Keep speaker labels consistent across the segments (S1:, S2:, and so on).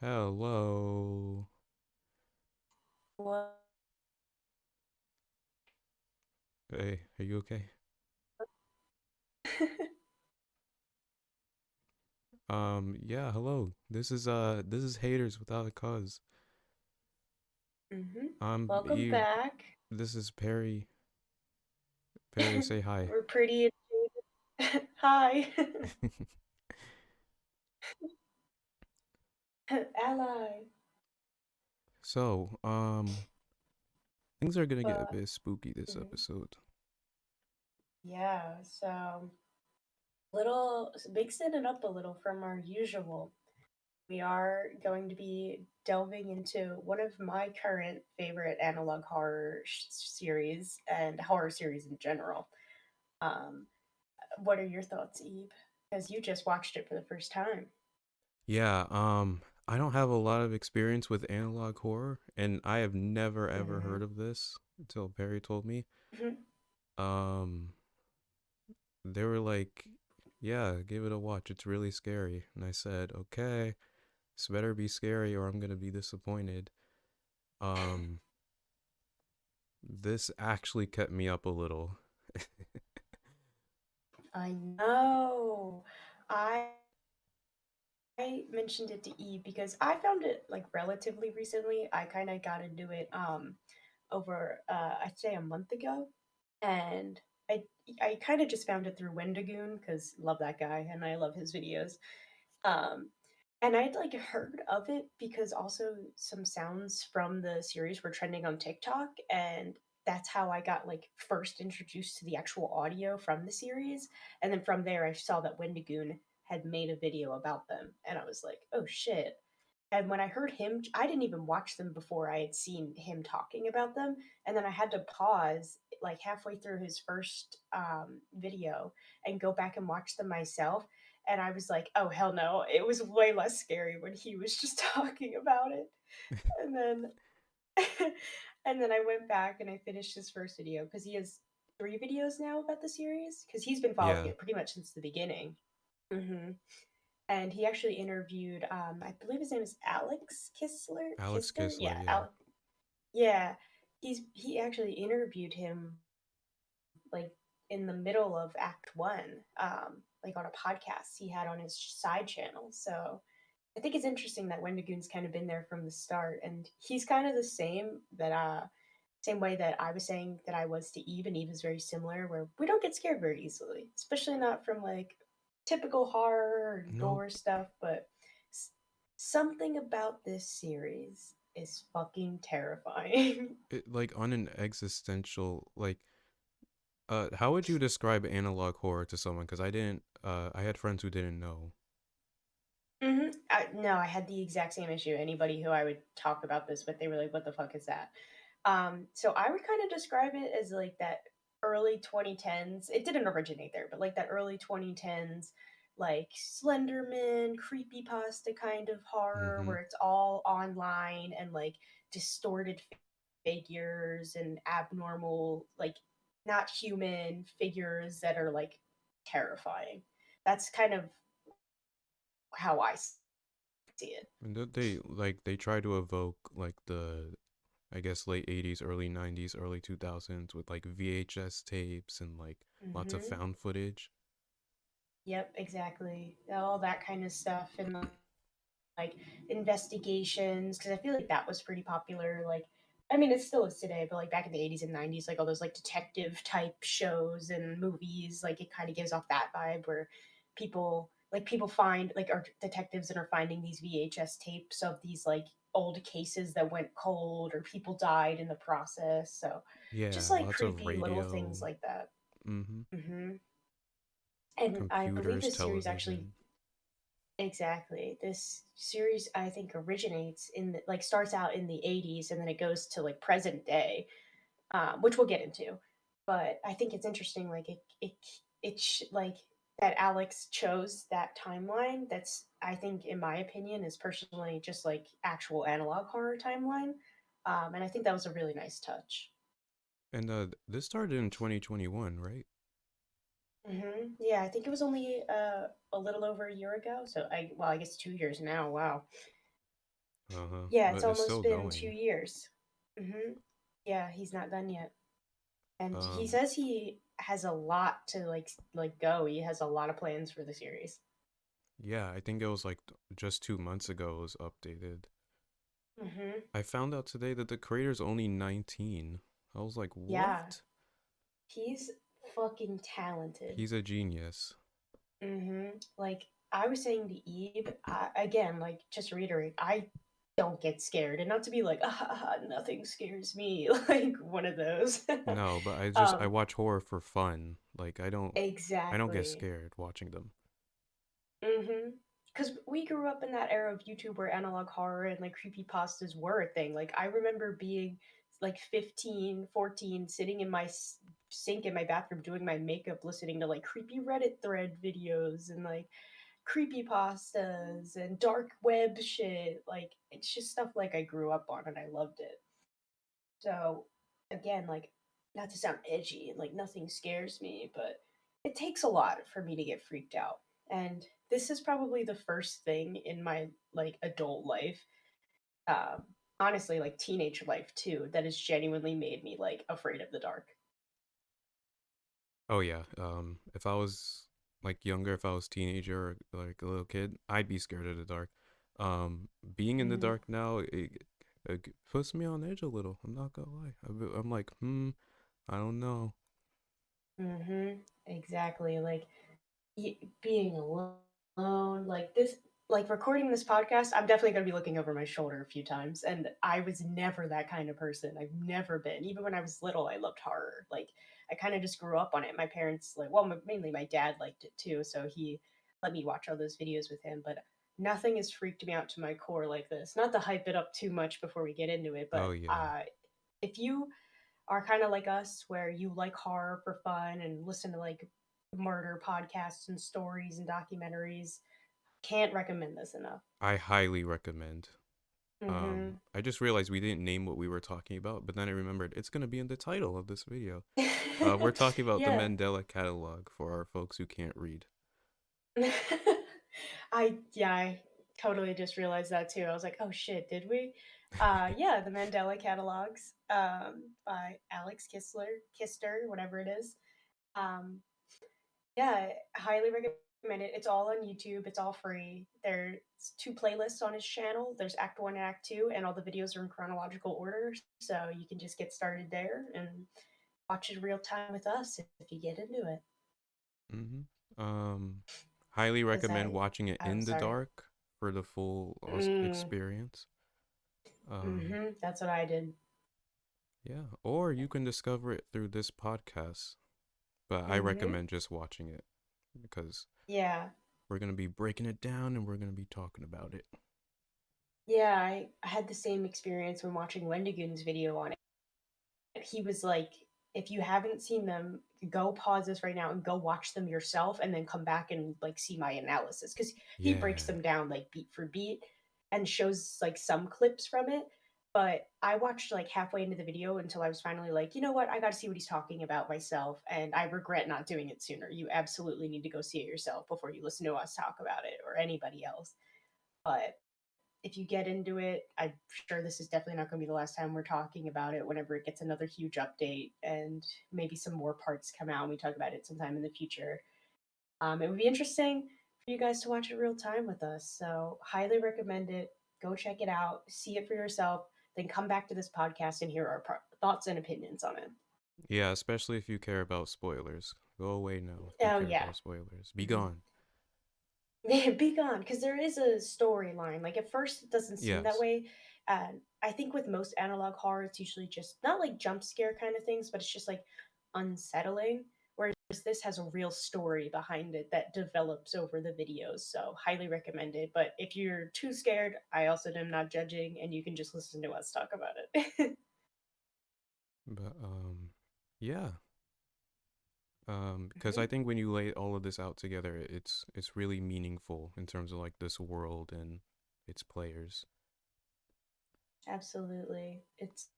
S1: Hello.
S2: What?
S1: Hey, are you okay? Yeah, hello. This is Haters Without a Cause.
S2: hmm
S1: I'm
S2: Welcome
S1: Eve.
S2: back.
S1: This is Perry. Perry, say hi.
S2: We're pretty. Hi, ally.
S1: So, things are gonna get a
S2: But
S1: bit spooky this
S2: mhm.
S1: episode.
S2: Yeah, so mixing it up a little from our usual. We are going to be delving into one of my current favorite analog horror series and horror series in general. Um, what are your thoughts, Eve? Because you just watched it for the first time.
S1: Yeah, I don't have a lot of experience with analog horror, and I have never ever
S2: hmm
S1: heard of this until Perry told me.
S2: hmm
S1: Um, they were like, "Yeah, give it a watch. It's really scary." And I said, "Okay, this better be scary or I'm gonna be disappointed." Um, this actually kept me up a little.
S2: I know. I mentioned it to Eve because I found it like relatively recently. I kind of got into it over I'd say a month ago, and I I kind of just found it through Wendigoon because love that guy and I love his videos. Um, and I'd like heard of it because also some sounds from the series were trending on TikTok, and that's how I got like first introduced to the actual audio from the series. And then from there, I saw that Wendigoon had made a video about them, and I was like, oh shit. And when I heard him, I didn't even watch them before I had seen him talking about them. And then I had to pause like halfway through his first video and go back and watch them myself. And I was like, oh, hell no. It was way less scary when he was just talking about it. And then. And then I went back and I finished his first video because he has three videos now about the series because he's been following
S1: Yeah,
S2: it pretty much since the beginning. hmm and he actually interviewed I believe his name is Alex Kistler.
S1: Alex
S2: Kistler,
S1: Kistler,
S2: yeah,
S1: yeah.
S2: Alex. Yeah, he actually interviewed him like in the middle of Act One, like on a podcast he had on his side channel. So I think it's interesting that Wendigoon's kind of been there from the start, and he's kind of the same way that I was saying that I was to Eve, and Eve is very similar, where we don't get scared very easily, especially not from like typical horror and
S1: Nope.
S2: gore stuff. But s- something about this series is fucking terrifying.
S1: Like on an existential how would you describe analog horror to someone? Because I had friends who didn't know.
S2: No, I had the exact same issue. Anybody who I would talk about this with, they were like, "What the fuck is that?" So I would kind of describe it as like that early 2010s. It didn't originate there, but like that early 2010s, like Slenderman, creepypasta kind of horror
S1: Mm-hmm.
S2: where it's all online and like distorted figures and abnormal, like not human figures that are like terrifying. That's kind of how I see it.
S1: And don't they try to evoke like the I guess late 80s, early 90s, early 2000s with like VHS tapes and like lots of
S2: hmm
S1: found footage.
S2: Yep, exactly. All that kind of stuff and like investigations because I feel like that was pretty popular. Like, I mean, it still is today, but like back in the 80s and 90s, like all those like detective type shows and movies, like it kind of gives off that vibe where people find like are detectives and are finding these VHS tapes of these like old cases that went cold or people died in the process. So just
S1: Yeah,
S2: like
S1: lots of
S2: creepy little things
S1: radio.
S2: like that.
S1: Mm-hmm.
S2: hmm And I believe
S1: Computers,
S2: this series actually.
S1: television.
S2: Exactly. This series, I think, originates like starts out in the 80s and then it goes to like present day, which we'll get into. But I think it's interesting, like like that Alex chose that timeline. That's I think, in my opinion, is personally just like actual analog horror timeline, and I think that was a really nice touch.
S1: And this started in 2021, right?
S2: Yeah, I think it was only a little over a year ago. So I guess 2 years now. Wow.
S1: Uh-huh.
S2: Yeah, it's
S1: But it's
S2: almost
S1: still
S2: been two
S1: going.
S2: years. Mm-hmm. Yeah, he's not done yet. And he
S1: Um,
S2: says he has a lot to like go. He has a lot of plans for the series.
S1: yeah, I think it was like just 2 months ago it was updated.
S2: Mm-hmm.
S1: I found out today that the creator's only 19. I was like,
S2: Yeah,
S1: what?
S2: he's fucking talented.
S1: He's a genius.
S2: Mm-hmm. Like I was saying to Eve, again, like just to reiterate, I don't get scared, and not to be like, nothing scares me, like one of those.
S1: No, but I
S2: um,
S1: watch horror for fun. Like I don't get
S2: exactly.
S1: scared watching them.
S2: Mm-hmm. Because we grew up in that era of YouTube where analog horror and like creepy pastas were a thing. Like I remember being like 15, 14, sitting in my sink in my bathroom doing my makeup, listening to like creepy Reddit thread videos and like creepy pastas and dark web shit. Like it's just stuff like I grew up on and I loved it. So again, like not to sound edgy and like nothing scares me, but it takes a lot for me to get freaked out. And this is probably the first thing in my like adult life, um, honestly, like teenage life too, that has genuinely made me like afraid of the dark.
S1: Oh yeah. If I was like younger, if I was teenager or like a little kid, I'd be scared of the dark. Being in the
S2: Mm-hmm.
S1: dark now, it puts me on edge a little. I'm not gonna lie. I'm like, I don't know.
S2: Mm-hmm. Exactly. Like being alone like this, like recording this podcast, I'm definitely going to be looking over my shoulder a few times, and I was never that kind of person. I've never been. Even when I was little, I loved horror. Like I kind of just grew up on it. My parents, like, well, mainly my dad liked it too, so he let me watch all those videos with him. But nothing has freaked me out to my core like this. Not to hype it up too much before we get into it,
S1: Oh
S2: but
S1: yeah.
S2: if you are kind of like us where you like horror for fun and listen to like murder podcasts and stories and documentaries, can't recommend this enough.
S1: I highly recommend.
S2: Mm-hmm.
S1: I just realized we didn't name what we were talking about, but then I remembered it's gonna be in the title of this video. We're talking about the
S2: Yeah.
S1: Mandela Catalogue for our folks who can't read.
S2: I totally just realized that too. I was like, oh shit, did we? Yeah, the Mandela Catalogues, by Alex Kister, whatever it is. Um, Yeah, highly recommend it. It's all on YouTube. It's all free. There's two playlists on his channel. There's Act One and Act Two, and all the videos are in chronological order. So you can just get started there and watch it real time with us if you get into it.
S1: hmm Um, highly
S2: Cause
S1: recommend watching it
S2: oh
S1: in the
S2: sorry.
S1: dark for the full
S2: Mm,
S1: experience. Um,
S2: mm-hmm. That's what I did.
S1: yeah, or you can discover it through this podcast, but I
S2: Mm-hmm.
S1: recommend just watching it because
S2: Yeah.
S1: we're gonna be breaking it down and we're gonna be talking about it.
S2: Yeah, I had the same experience when watching Wendigoon's video on it. He was like, if you haven't seen them, go pause this right now and go watch them yourself and then come back and like see my analysis, because he breaks
S1: Yeah.
S2: them down like beat for beat and shows like some clips from it. But I watched like halfway into the video until I was finally like, you know what, I got to see what he's talking about myself, and I regret not doing it sooner. You absolutely need to go see it yourself before you listen to us talk about it or anybody else. But if you get into it, I'm sure this is definitely not going to be the last time we're talking about it whenever it gets another huge update and maybe some more parts come out and we talk about it sometime in the future. It would be interesting for you guys to watch it real time with us. So, highly recommend it. Go check it out, see it for yourself, then come back to this podcast and hear our thoughts and opinions on it.
S1: Yeah, especially if you care about spoilers. Go away now if you
S2: Oh,
S1: care
S2: yeah.
S1: about spoilers. Be
S2: Mm-hmm.
S1: gone.
S2: Be gone, because there is a storyline. Like at first, it doesn't seem that
S1: Yes.
S2: way. I think with most analog horror, it's usually just not like jump scare kind of things, but it's just like unsettling. Whereas this has a real story behind it that develops over the videos. So highly recommend it. But if you're too scared, I also am not judging, and you can just listen to us talk about it.
S1: But yeah. Because I
S2: Mhm.
S1: think when you lay all of this out together, it's really meaningful in terms of like this world and its players.
S2: Absolutely, it's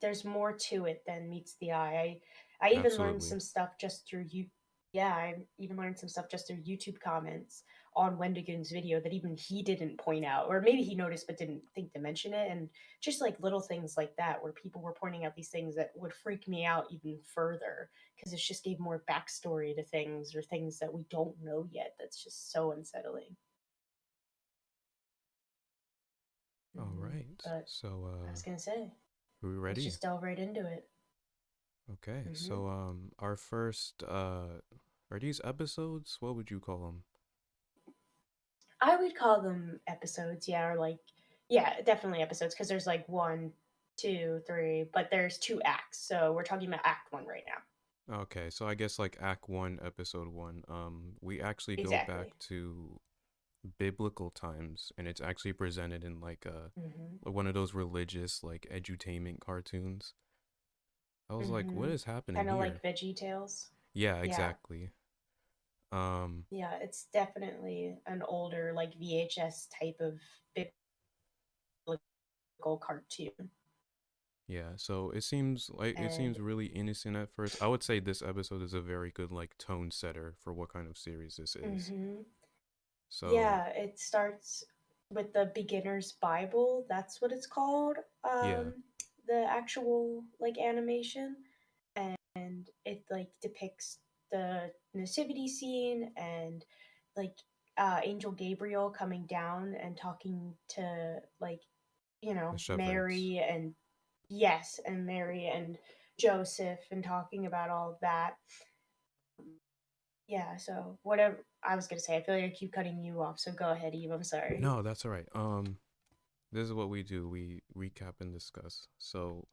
S2: there's more to it than meets the eye. I even learned
S1: Absolutely.
S2: some stuff just through you. Yeah, I even learned some stuff just through YouTube comments on Wendigoon's video that even he didn't point out, or maybe he noticed but didn't think to mention it. And just like little things like that, where people were pointing out these things that would freak me out even further because it just gave more backstory to things or things that we don't know yet. That's just so unsettling.
S1: All
S2: Hmm.
S1: right.
S2: But
S1: So,
S2: I was gonna say,
S1: are we
S2: let's
S1: ready?
S2: just delve right into it.
S1: Okay.
S2: Hmm.
S1: So, our first, are these episodes? What would you call them?
S2: I would call them episodes, yeah, or like, yeah, definitely episodes because there's like one, two, three, but there's two acts. So we're talking about Act One right now.
S1: Okay, so I guess like Act 1, Episode 1. We actually go back
S2: Exactly.
S1: to biblical times, and it's actually presented in like
S2: Hmm.
S1: one of those religious like edutainment cartoons. I was like, what
S2: Hmm.
S1: is happening
S2: Kind of
S1: here?
S2: like Veggie Tales.
S1: Yeah,
S2: Yeah.
S1: exactly. Um,
S2: Yeah, it's definitely an older, like VHS type of biblical cartoon.
S1: yeah, so it seems
S2: And
S1: really innocent at first. I would say this episode is a very good like tone setter for what kind of series this is.
S2: hmm
S1: So,
S2: yeah, it starts with the beginner's Bible. That's what it's called.
S1: yeah,
S2: The actual like animation, and it like depicts the nativity scene and like Angel Gabriel coming down and talking to like
S1: the shepherds.
S2: Mary and yes, and Mary and Joseph and talking about all of that. Yeah, so whatever I was gonna say, I feel like I keep cutting you off, so go ahead, Eve. I'm sorry.
S1: No, that's all right. This is what we do. We recap and discuss. So,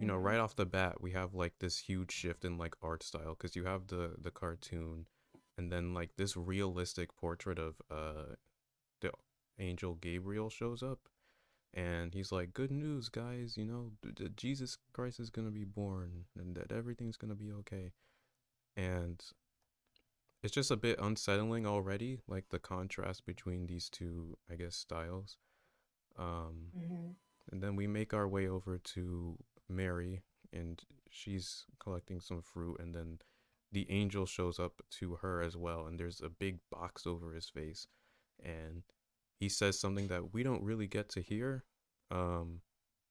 S2: Hmm.
S1: right off the bat, we have like this huge shift in like art style because you have the cartoon, and then like this realistic portrait of the angel Gabriel shows up, and he's like, "Good news, guys! Jesus Christ is gonna be born, and that everything's gonna be okay." And it's just a bit unsettling already, like the contrast between these two, I guess, styles. Um,
S2: Hmm.
S1: and then we make our way over to Mary, and she's collecting some fruit, and then the angel shows up to her as well, and there's a big box over his face, and he says something that we don't really get to hear. Um,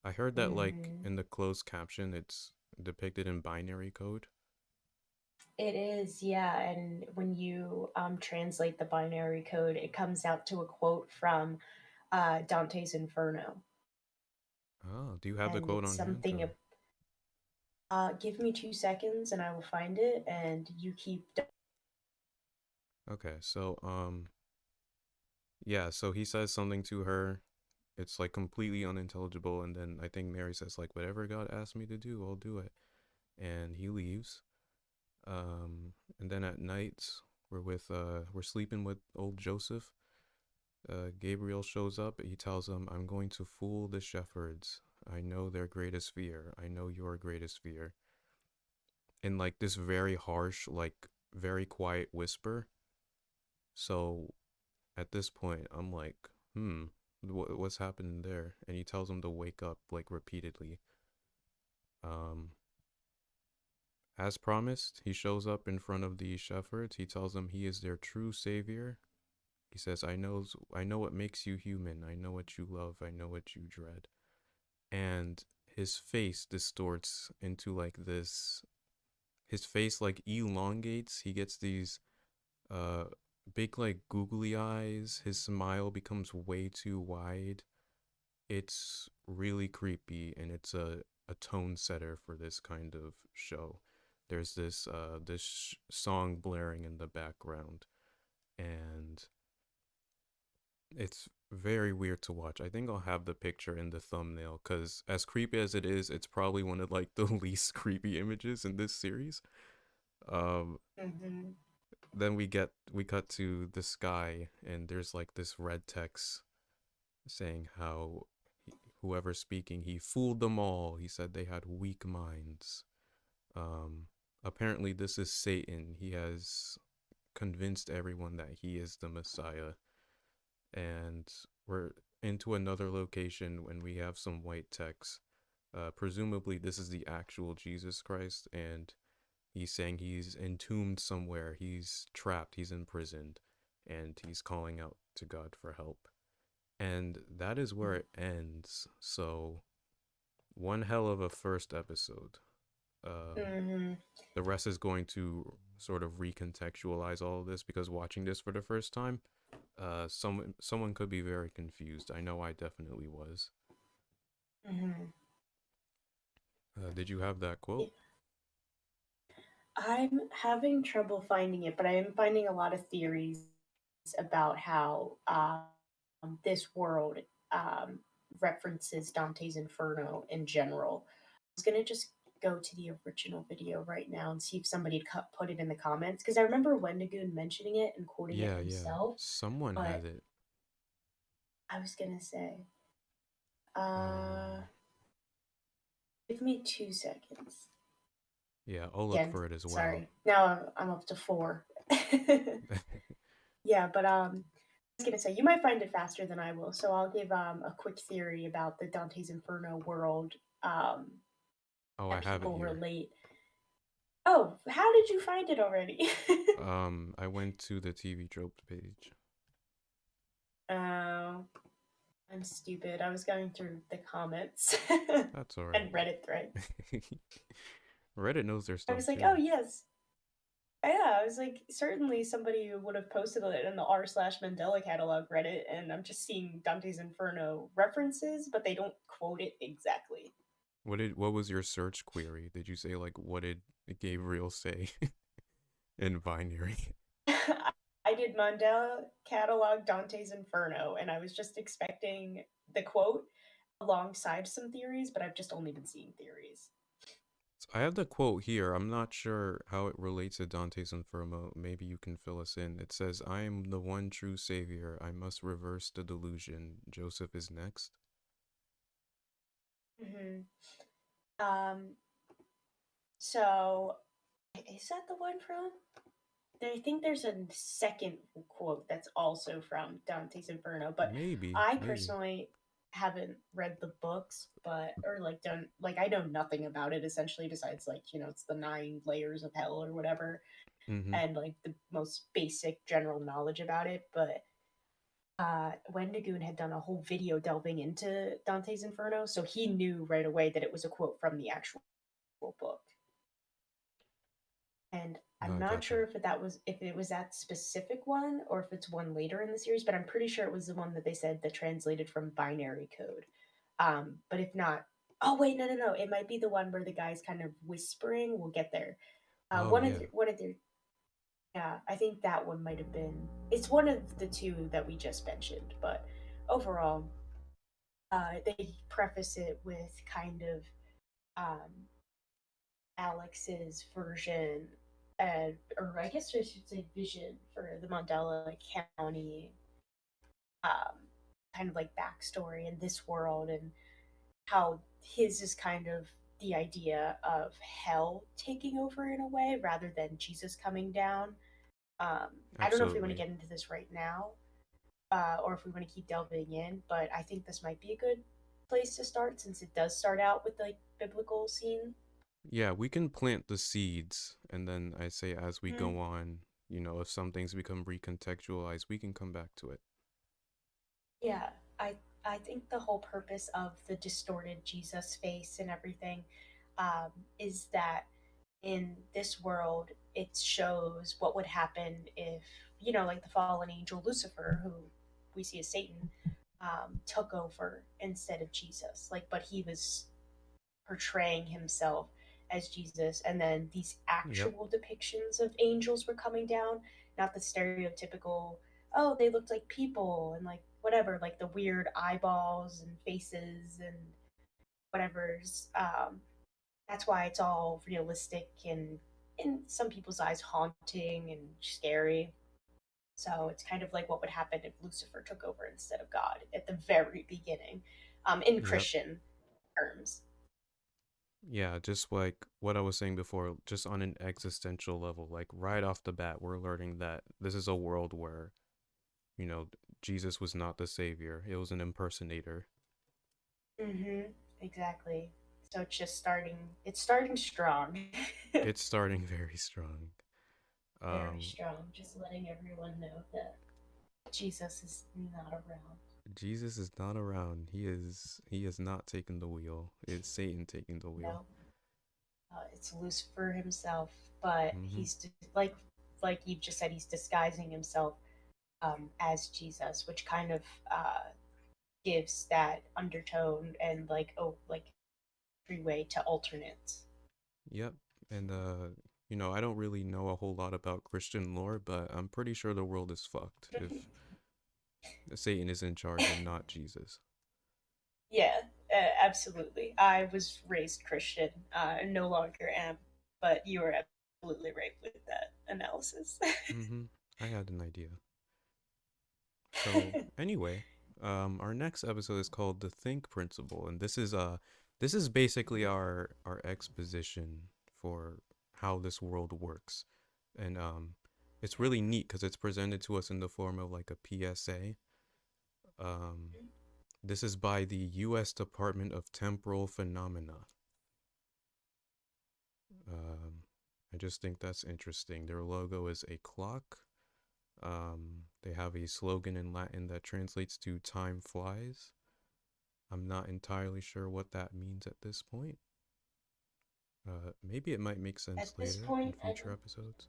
S1: I heard that like
S2: Hmm.
S1: in the closed caption, it's depicted in binary code.
S2: It is, yeah. And when you translate the binary code, it comes out to a quote from Dante's Inferno,
S1: Oh, do you have the
S2: and
S1: quote
S2: it's
S1: on hand,
S2: something.
S1: or?
S2: Give me 2 seconds, and I will find it. And you keep.
S1: Okay, so yeah, so he says something to her. It's like completely unintelligible, and then I think Mary says like, "Whatever God asked me to do, I'll do it," and he leaves. And then at night, we're sleeping with old Joseph. Gabriel shows up. He tells him, "I'm going to fool the shepherds. I know their greatest fear. I know your greatest fear." In like this very harsh, like very quiet whisper. So at this point, I'm like, what's happening there? And he tells him to wake up like repeatedly. Um, as promised, he shows up in front of the shepherds. He tells them he is their true savior. He says, I know what makes you human. I know what you love. I know what you dread." And his face distorts into like this. His face like elongates. He gets these uh big like googly eyes. His smile becomes way too wide. It's really creepy, and it's a tone setter for this kind of show. There's this song blaring in the background, and it's very weird to watch. I think I'll have the picture in the thumbnail because as creepy as it is, it's probably one of like the least creepy images in this series. Um,
S2: Hmm.
S1: then we cut to the sky, and there's like this red text saying how whoever's speaking, he fooled them all. He said they had weak minds. Um, Apparently, this is Satan. He has convinced everyone that he is the Messiah. And we're into another location when we have some white text. Presumably, this is the actual Jesus Christ, and He's saying he's entombed somewhere, he's trapped, he's imprisoned, and he's calling out to God for help. And that is where it ends. So, one hell of a first episode.
S2: Mm-hmm.
S1: The rest is going to sort of recontextualize all of this because watching this for the first time, someone could be very confused. I know I definitely was.
S2: Mm-hmm.
S1: Did you have that
S2: Yeah.
S1: quote?
S2: I'm having trouble finding it, but I am finding a lot of theories about how this world um, references Dante's Inferno in general. I was gonna just go to the original video right now and see if somebody had put it in the comments because I remember Wendigoon mentioning it and quoting it
S1: Yeah, yeah.
S2: himself.
S1: Someone
S2: But
S1: had it.
S2: I was gonna say, uh,
S1: Um,
S2: give me 2 seconds.
S1: yeah, I'll look
S2: Again,
S1: for it as well.
S2: sorry. Now I'm up to 4. Yeah, but I was gonna say you might find it faster than I will, so I'll give a quick theory about the Dante's Inferno world um,
S1: Oh, I
S2: that
S1: have it
S2: people
S1: here.
S2: relate. Oh, how did you find it already?
S1: I went to the TV tropes page.
S2: Oh, I'm stupid. I was going through the comments
S1: That's all right.
S2: and Reddit threads.
S1: Reddit knows their
S2: I
S1: stuff
S2: was like, oh
S1: too.
S2: yes, yeah. I was like, certainly somebody would have posted it in the r/Mandela Catalogue Reddit, and I'm just seeing Dante's Inferno references, but they don't quote it exactly.
S1: What was your search query? Did you say like what did Gabriel say in binary?
S2: I did Mandela Catalog Dante's Inferno, and I was just expecting the quote alongside some theories, but I've just only been seeing theories.
S1: So I have the quote here. I'm not sure how it relates to Dante's Inferno. Maybe you can fill us in. It says, "I am the one true savior. I must reverse the delusion. Joseph is next."
S2: Mm-hmm. Um, so is that the one from? I think there's a second quote that's also from Dante's Inferno, but
S1: Maybe,
S2: I
S1: maybe.
S2: personally haven't read the books, but or like done like I know nothing about it essentially besides like it's the 9 layers of hell or whatever,
S1: Mm-hmm.
S2: and like the most basic general knowledge about it. But Wendigoon had done a whole video delving into Dante's Inferno, so he knew right away that it was a quote from the actual book. And I'm not
S1: Gotcha.
S2: sure if it was that specific one or if it's one later in the series, but I'm pretty sure it was the one that they said that translated from binary code. But if not, oh wait, no, it might be the one where the guy's kind of whispering. We'll get there.
S1: Oh yeah.
S2: One of their yeah, I think that one might have been. It's one of the two that we just mentioned, but overall, they preface it with kind of um, Alex's version, or I guess I should say vision for the Mandela County, um, kind of like backstory in this world, and how his is kind of the idea of hell taking over in a way rather than Jesus coming down. I don't know if we want to
S1: Absolutely.
S2: get into this right now, or if we want to keep delving in, but I think this might be a good place to start since it does start out with like biblical scene.
S1: Yeah, we can plant the seeds, and then I say as we
S2: Mm,
S1: go on, if some things become recontextualized, we can come back to it.
S2: yeah, I think the whole purpose of the distorted Jesus face and everything is that in this world it shows what would happen if like the fallen angel Lucifer, who we see as Satan, took over instead of Jesus. Like, but he was portraying himself as Jesus, and then these
S1: Yep.
S2: actual depictions of angels were coming down, not the stereotypical, oh, they looked like people and like whatever, like the weird eyeballs and faces and whatever's. That's why it's all realistic and in some people's eyes haunting and scary. So it's kind of like what would happen if Lucifer took over instead of God at the very beginning, in
S1: Yep.
S2: Christian terms.
S1: Yeah, just like what I was saying before, just on an existential level, like right off the bat, we're learning that this is a world where, you know, Jesus was not the savior. It was an impersonator.
S2: Mm-hmm. Exactly. So it's starting strong.
S1: It's starting very strong.
S2: Very
S1: Um,
S2: strong. Just letting everyone know that Jesus is not around.
S1: Jesus is not around. He is not taking the wheel. It's Satan taking the wheel.
S2: No, it's Lucifer himself, but
S1: Mm-hmm.
S2: like you just said, he's disguising himself as Jesus, which kind of gives that undertone and like freeway to alternates.
S1: Yep. And I don't really know a whole lot about Christian lore, but I'm pretty sure the world is fucked if Satan is in charge and not Jesus.
S2: Yeah, absolutely. I was raised Christian, no longer am, but you are absolutely right with that analysis.
S1: Mm-hmm. I had an idea. So anyway, our next episode is called the Think Principle, and this is basically our exposition for how this world works, and it's really neat because it's presented to us in the form of like a PSA. Um, this is by the U.S. Department of Temporal Phenomena. Um, I just think that's interesting. Their logo is a clock. They have a slogan in Latin that translates to "Time flies." I'm not entirely sure what that means at this point. Maybe it might make sense
S2: At this
S1: later in
S2: point,
S1: future episodes.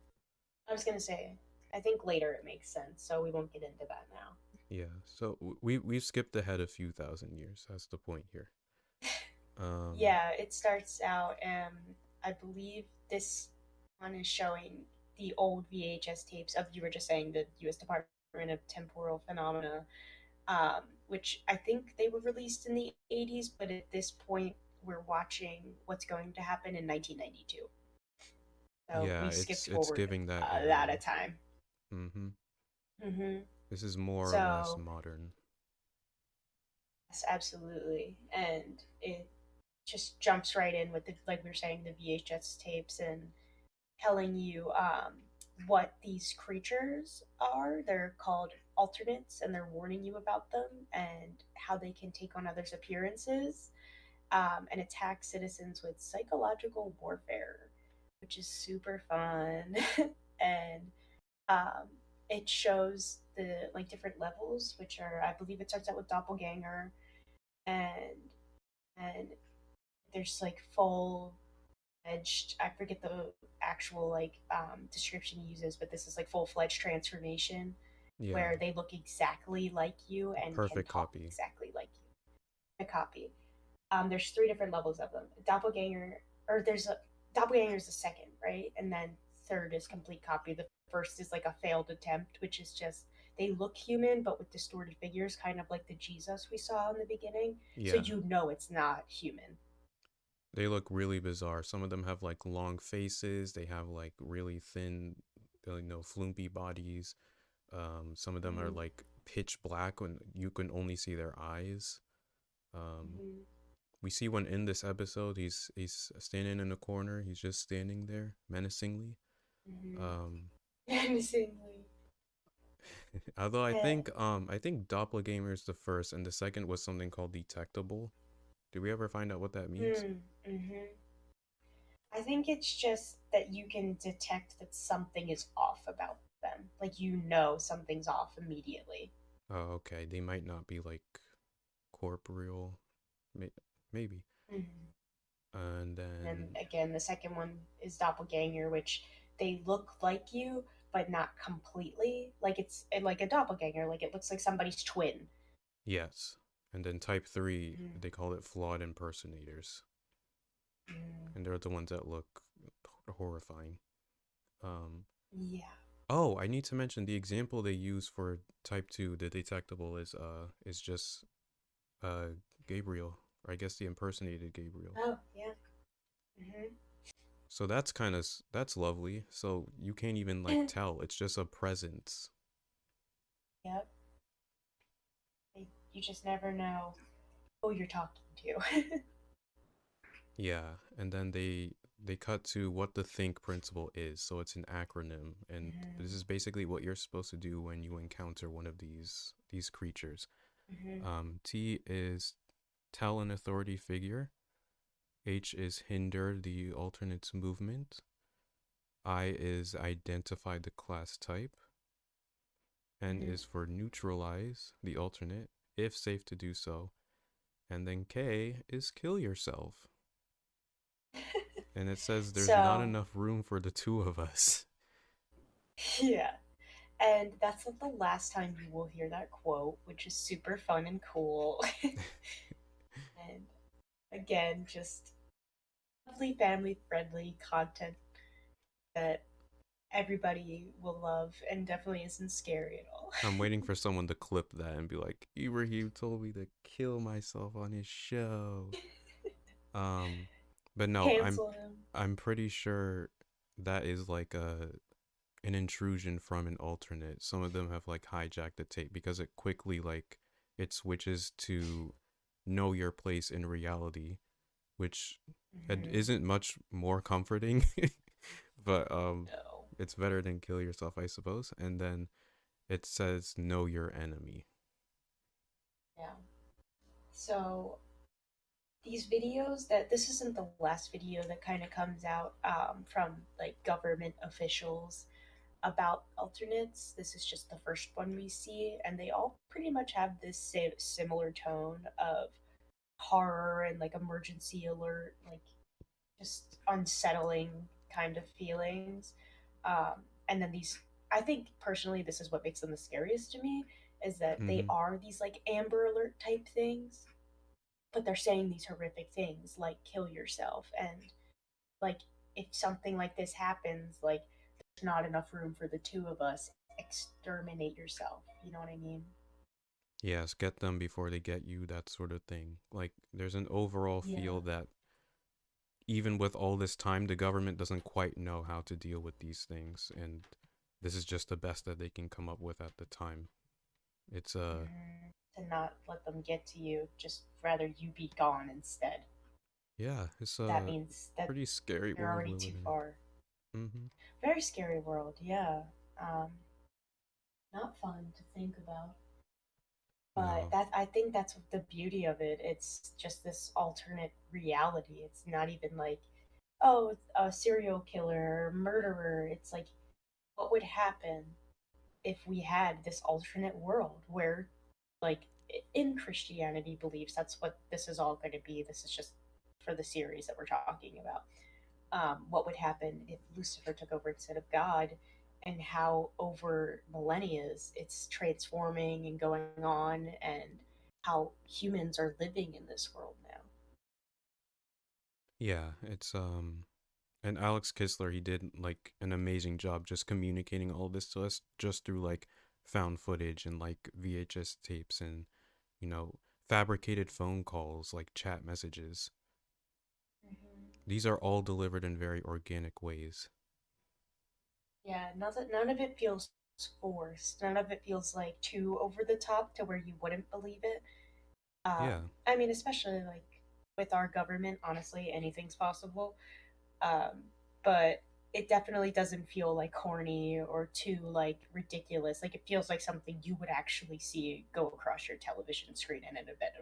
S2: I was gonna say, I think later it makes sense, so we won't get into that now.
S1: Yeah, so we've skipped ahead a few thousand years. That's the point here. Um,
S2: Yeah, it starts out, I believe this one is showing the old VHS tapes of, you were just saying, the U.S. Department of Temporal Phenomena, which I think they were released in the 80s, but at this point, we're watching what's going to happen in 1992. So
S1: yeah,
S2: we
S1: it's
S2: skipped
S1: it's
S2: forward
S1: giving that
S2: that
S1: era.
S2: a time.
S1: Mm-hmm.
S2: Mm-hmm.
S1: This is more or less
S2: So,
S1: modern.
S2: yes, absolutely. And it just jumps right in with like we were saying, the VHS tapes, and telling you what these creatures are. They're called alternates, and they're warning you about them and how they can take on others' appearances, and attack citizens with psychological warfare, which is super fun. And um, it shows the like different levels, which are, I believe it starts out with doppelganger, and and there's like full fledged, I forget the actual like description he uses, but this is like full fledged transformation
S1: Yeah,
S2: where they look exactly like you
S1: a
S2: and can
S1: perfect
S2: talk
S1: copy.
S2: exactly like you. A copy. There's three different levels of them. Doppelganger, or there's a doppelganger is the second, right? And then third is complete copy. The first is like a failed attempt, which is just they look human but with distorted figures, kind of like the Jesus we saw in the beginning. So
S1: Yeah,
S2: you know it's not human.
S1: they look really bizarre. Some of them have like long faces. They have like really thin, flumpy bodies. Some of them are
S2: Mm-hmm.
S1: like pitch black when you can only see their eyes. Um,
S2: Mm-hmm.
S1: we see one in this episode. He's standing in a corner. He's just standing there menacingly.
S2: Mm-hmm.
S1: Um,
S2: Menacingly.
S1: although I
S2: Yeah.
S1: think I think doppelganger is the first, and the second was something called detectable. Did we ever find out what that means?
S2: Mm-hmm. I think it's just that you can detect that something is off about them. Like you know something's off immediately.
S1: Oh, okay. They might not be like corporeal, may- maybe.
S2: Mm-hmm.
S1: And
S2: And then
S1: then
S2: again, the second one is doppelganger, which they look like you, but not completely. Like it's like a doppelganger. Like it looks like somebody's twin.
S1: yes, and then type three,
S2: Mm-hmm.
S1: they call it flawed impersonators,
S2: Mm-hmm.
S1: and they're the ones that look horrifying. Um,
S2: Yeah.
S1: oh, I need to mention the example they use for type two, the detectable is just uh Gabriel, or I guess the impersonated Gabriel.
S2: Oh, yeah. Mm-hmm.
S1: So that's lovely. So you can't even like tell. It's just a presence.
S2: Yep. You just never know who you're talking to.
S1: Yeah, and then they cut to what the think principle is. So it's an acronym, and this is basically what you're supposed to do when you encounter one of these creatures.
S2: Mm-hmm.
S1: T is tell an authority figure. H is hinder the alternate's movement. I is identify the class type. N
S2: Mhm.
S1: is for neutralize the alternate, if safe to do so. And then K is kill yourself. And it says there's not
S2: So,
S1: enough room for the two of us.
S2: yeah. And that's not the last time you will hear that quote, which is super fun and cool. And again, just lovely family friendly content that everybody will love and definitely isn't scary at all.
S1: I'm waiting for someone to clip that and be like, Ibrahim told me to kill myself on his show. Um, but no,
S2: Cancel him.
S1: I'm pretty sure that is like an intrusion from an alternate. Some of them have like hijacked the tape because it quickly like it switches to know your place in reality, which
S2: Mm-hmm.
S1: isn't much more comforting, but
S2: No.
S1: it's better than kill yourself, I suppose. And then it says know your enemy.
S2: Yeah. So these videos that this isn't the last video that kind of comes out from like government officials about alternates. This is just the first one we see, and they all pretty much have this similar tone of horror and like emergency alert, like just unsettling kind of feelings. And then these, I think personally, this is what makes them the scariest to me, is that they
S1: Mm-hmm.
S2: are these like Amber Alert type things, but they're saying these horrific things like kill yourself. And like, if something like this happens, like, there's not enough room for the two of us, exterminate yourself. You know what I mean?
S1: Yes, get them before they get you, that sort of thing. Like, there's an overall
S2: Yeah.
S1: feel that even with all this time, the government doesn't quite know how to deal with these things, and this is just the best that they can come up with at the time. It's
S2: Mm-hmm. To not let them get to you, just rather you be gone instead.
S1: yeah, it's
S2: That
S1: a
S2: means that
S1: pretty scary
S2: you're
S1: world
S2: already
S1: we're
S2: too
S1: living
S2: far.
S1: in. Mm-hmm.
S2: Very scary world, yeah. Um, Not fun to think about. But
S1: No.
S2: that I think that's the beauty of it. It's just this alternate reality. It's not even like, oh, it's a serial killer, murderer. It's like, what would happen if we had this alternate world where, like, in Christianity beliefs, that's what this is all going to be. This is just for the series that we're talking about. What would happen if Lucifer took over instead of God, and how over millennia it's transforming and going on, and how humans are living in this world now.
S1: Yeah, it's and Alex Kistler, he did like an amazing job just communicating all this to us just through like found footage and like VHS tapes and you know fabricated phone calls, like chat messages.
S2: Mm-hmm.
S1: These are all delivered in very organic ways.
S2: Yeah, none of it feels forced. None of it feels like too over the top to where you wouldn't believe it.
S1: Yeah.
S2: I mean, especially like with our government, honestly, anything's possible. Um, but it definitely doesn't feel like corny or too like ridiculous. Like it feels like something you would actually see go across your television screen in an event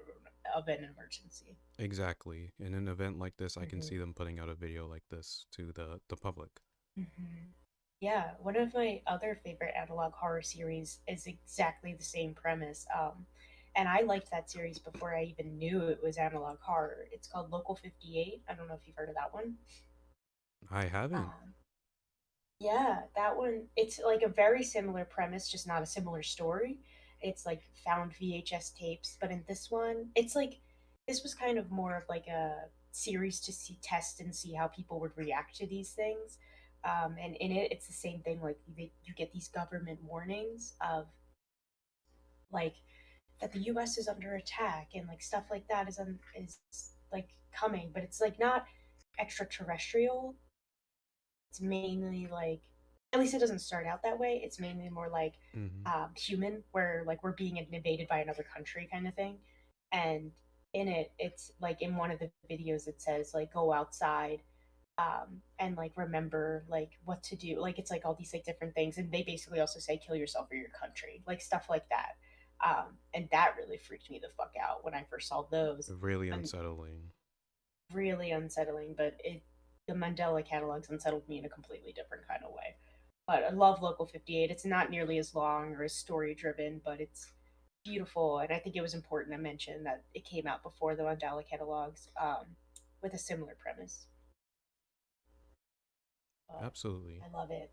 S2: of an emergency.
S1: Exactly. In an event like this, I can
S2: Mm-hmm.
S1: see them putting out a video like this to the public.
S2: Mm-hmm. Yeah, one of my other favorite analog horror series is exactly the same premise. And I liked that series before I even knew it was analog horror. It's called Local 58. I don't know if you've heard of that one.
S1: I haven't.
S2: Um, Yeah, that one, it's like a very similar premise, just not a similar story. It's like found VHS tapes, but in this one, it's like this was kind of more of like a series to see test and see how people would react to these things. And in it, it's the same thing. Like you get these government warnings of like that the U.S. is under attack and like stuff like that is like coming, but it's like not extraterrestrial. It's mainly like, at least it doesn't start out that way. It's mainly more like
S1: Mm-hmm.
S2: human, where like we're being invaded by another country kind of thing. And in it, it's like in one of the videos, it says like go outside and like remember like what to do. Like it's like all these like different things, and they basically also say kill yourself for your country, like stuff like that. And that really freaked me the fuck out when I first saw those.
S1: Really
S2: And
S1: unsettling.
S2: really unsettling, but the Mandela Catalogue's unsettled me in a completely different kind of way. But I love Local 58. It's not nearly as long or as story driven, but it's beautiful. And I think it was important to mention that it came out before the Mandela Catalogues, with a similar premise. But
S1: Absolutely.
S2: I love it.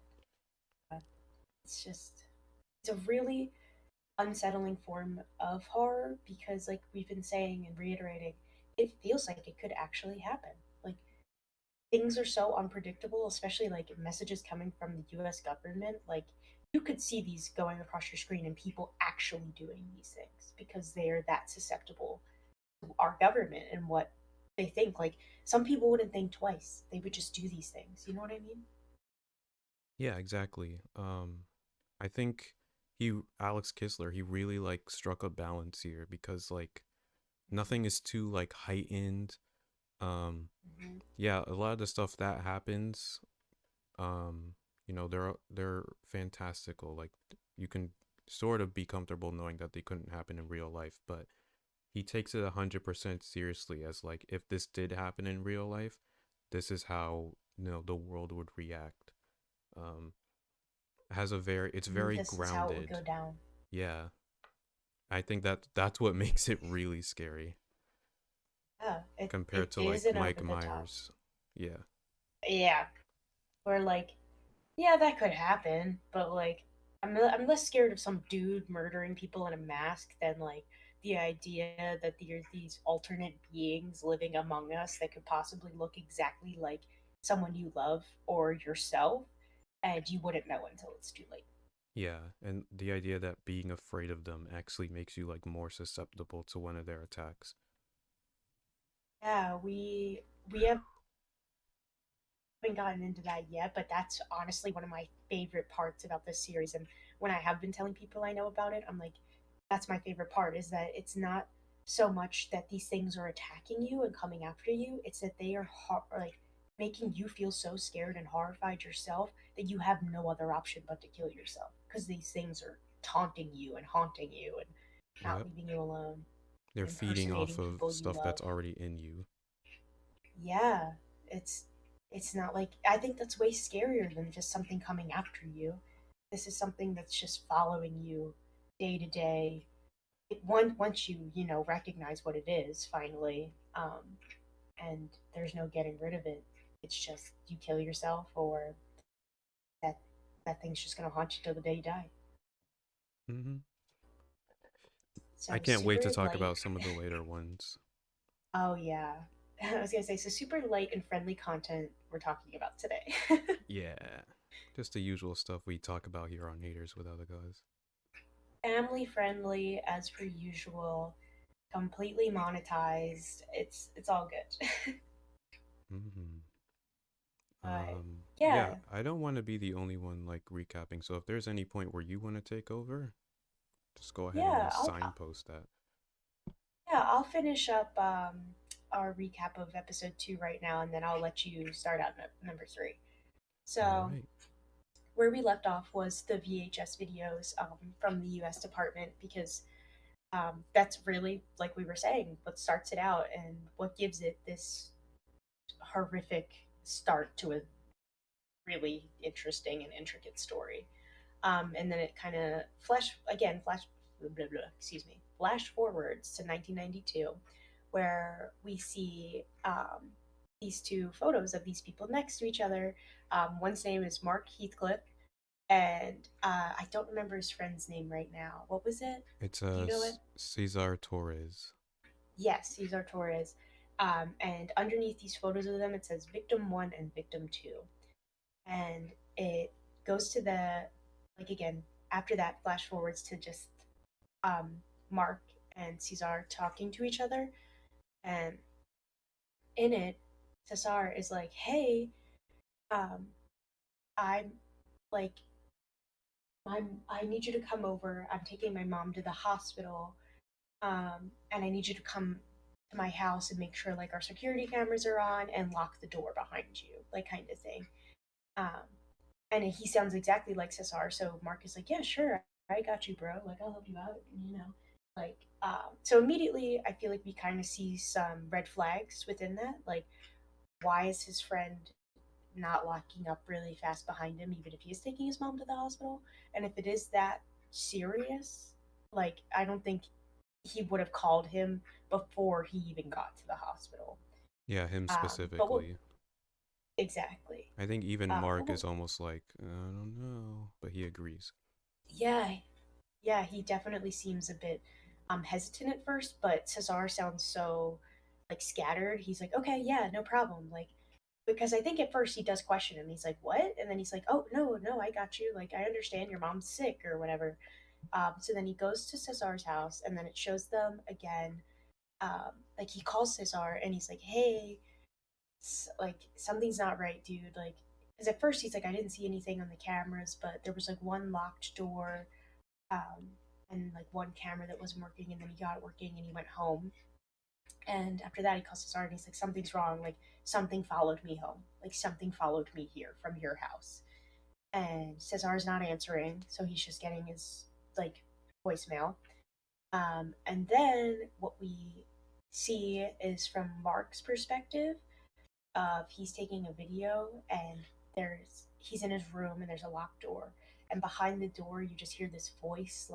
S2: It's just, it's a really unsettling form of horror because, like we've been saying and reiterating, it feels like it could actually happen. Like, things are so unpredictable, especially like messages coming from the US government. Like, you could see these going across your screen and people actually doing these things because they're that susceptible to our government and what they think. Like, some people wouldn't think twice. They would just do these things. You know what I mean?
S1: Yeah, exactly. I think Alex Kistler, he really like struck a balance here because like nothing is too like heightened. Um,
S2: Mm-hmm.
S1: yeah, a lot of the stuff that happens, um, they're fantastical. Like you can sort of be comfortable knowing that they couldn't happen in real life, but he takes it 100% seriously as like if this did happen in real life, this is how the world would react. Um, has a very it's very
S2: This is how it would
S1: grounded.
S2: go down.
S1: Yeah, I think that's what makes it really scary
S2: Yeah, it
S1: compared to like
S2: isn't over
S1: Mike
S2: the top.
S1: Myers. Yeah.
S2: Yeah, we're like, yeah, that could happen, but like, I'm less scared of some dude murdering people in a mask than like the idea that there's these alternate beings living among us that could possibly look exactly like someone you love or yourself, and you wouldn't know until it's too late.
S1: Yeah, and the idea that being afraid of them actually makes you like more susceptible to one of their attacks.
S2: Yeah, we haven't gotten into that yet, but that's honestly one of my favorite parts about this series. And when I have been telling people I know about it, I'm like, that's my favorite part is that it's not so much that these things are attacking you and coming after you, it's that they are like making you feel so scared and horrified yourself that you have no other option but to kill yourself because these things are taunting you and haunting you and not
S1: Yep.
S2: leaving you alone
S1: They're
S2: and
S1: feeding off
S2: impersonating
S1: of
S2: people you
S1: stuff
S2: love.
S1: that's already in you.
S2: Yeah, it's it's not like, I think that's way scarier than just something coming after you. This is something that's just following you day to day. Once you recognize what it is finally, and there's no getting rid of it. It's just you kill yourself, or that that thing's just gonna haunt you till the day you die.
S1: Hmm. I
S2: So
S1: can't wait to
S2: super
S1: talk
S2: light.
S1: about some of the later ones.
S2: Oh yeah, I was gonna say, so super light and friendly content we're talking about today.
S1: Yeah. Just the usual stuff we talk about here on Haters Without a Cause.
S2: Family friendly as per usual, completely monetized. It's all good.
S1: Hmm.
S2: But
S1: Yeah,
S2: yeah,
S1: I don't want to be the only one like recapping. So if there's any point where you want to take over, just go ahead and
S2: yeah,
S1: signpost that.
S2: yeah, I'll finish up our recap of episode 2 right now, and then I'll let you start out number 3.
S1: All
S2: So
S1: right.
S2: where we left off was the VHS videos, from the U.S. Department, because that's really, like we were saying, what starts it out and what gives it this horrific start to a really interesting and intricate story. And then it kind of flash forwards to 1992, where we see these two photos of these people next to each other. One's name is Mark Heathcliff, and I don't remember his friend's name right now. What was it?
S1: It's
S2: Do you know it?
S1: Cesar Torres.
S2: Yes, Cesar Torres. And underneath these photos of them, it says Victim 1 and Victim 2. And it goes to the, like, again, after that, flash forwards to just um, Mark and Cesar talking to each other. And in it, Cesar is like, hey, um, I'm like, I need you to come over. I'm taking my mom to the hospital. And I need you to come to my house and make sure like our security cameras are on and lock the door behind you, like, kind of thing. Um, and he sounds exactly like Cesar, so Mark is like, yeah, sure, I got you, bro. Like, I'll help you out, you know. So immediately I feel like we kind of see some red flags within that. Like, why is his friend not locking up really fast behind him, even if he is taking his mom to the hospital? And if it is that serious, like, I don't think he would have called him before he even got to the hospital.
S1: Yeah, him
S2: But what
S1: specifically.
S2: exactly?
S1: I think even
S2: But
S1: Mark
S2: what,
S1: is almost like, I don't know, but he agrees.
S2: yeah, yeah, he definitely seems a bit hesitant at first, but Cesar sounds so like scattered. He's like, okay, yeah, no problem. Like, because I think at first he does question him. He's like, what? And then he's like, oh, no, no, I got you. Like, I understand your mom's sick or whatever. So then he goes to Cesar's house, and then it shows them again. Like, he calls Cesar and he's like, hey, like, something's not right, dude. Like, because at first he's like, I didn't see anything on the cameras, but there was like one locked door, um, and like one camera that wasn't working, and then he got it working and he went home. And after that, he calls Cesar and he's like, something's wrong. Like, something followed me home. Like, something followed me here from your house. And Cesar's not answering, so he's just getting his like voicemail. And then what we see is from Mark's perspective of he's taking a video, and there's he's in his room and there's a locked door, and behind the door you just hear this voice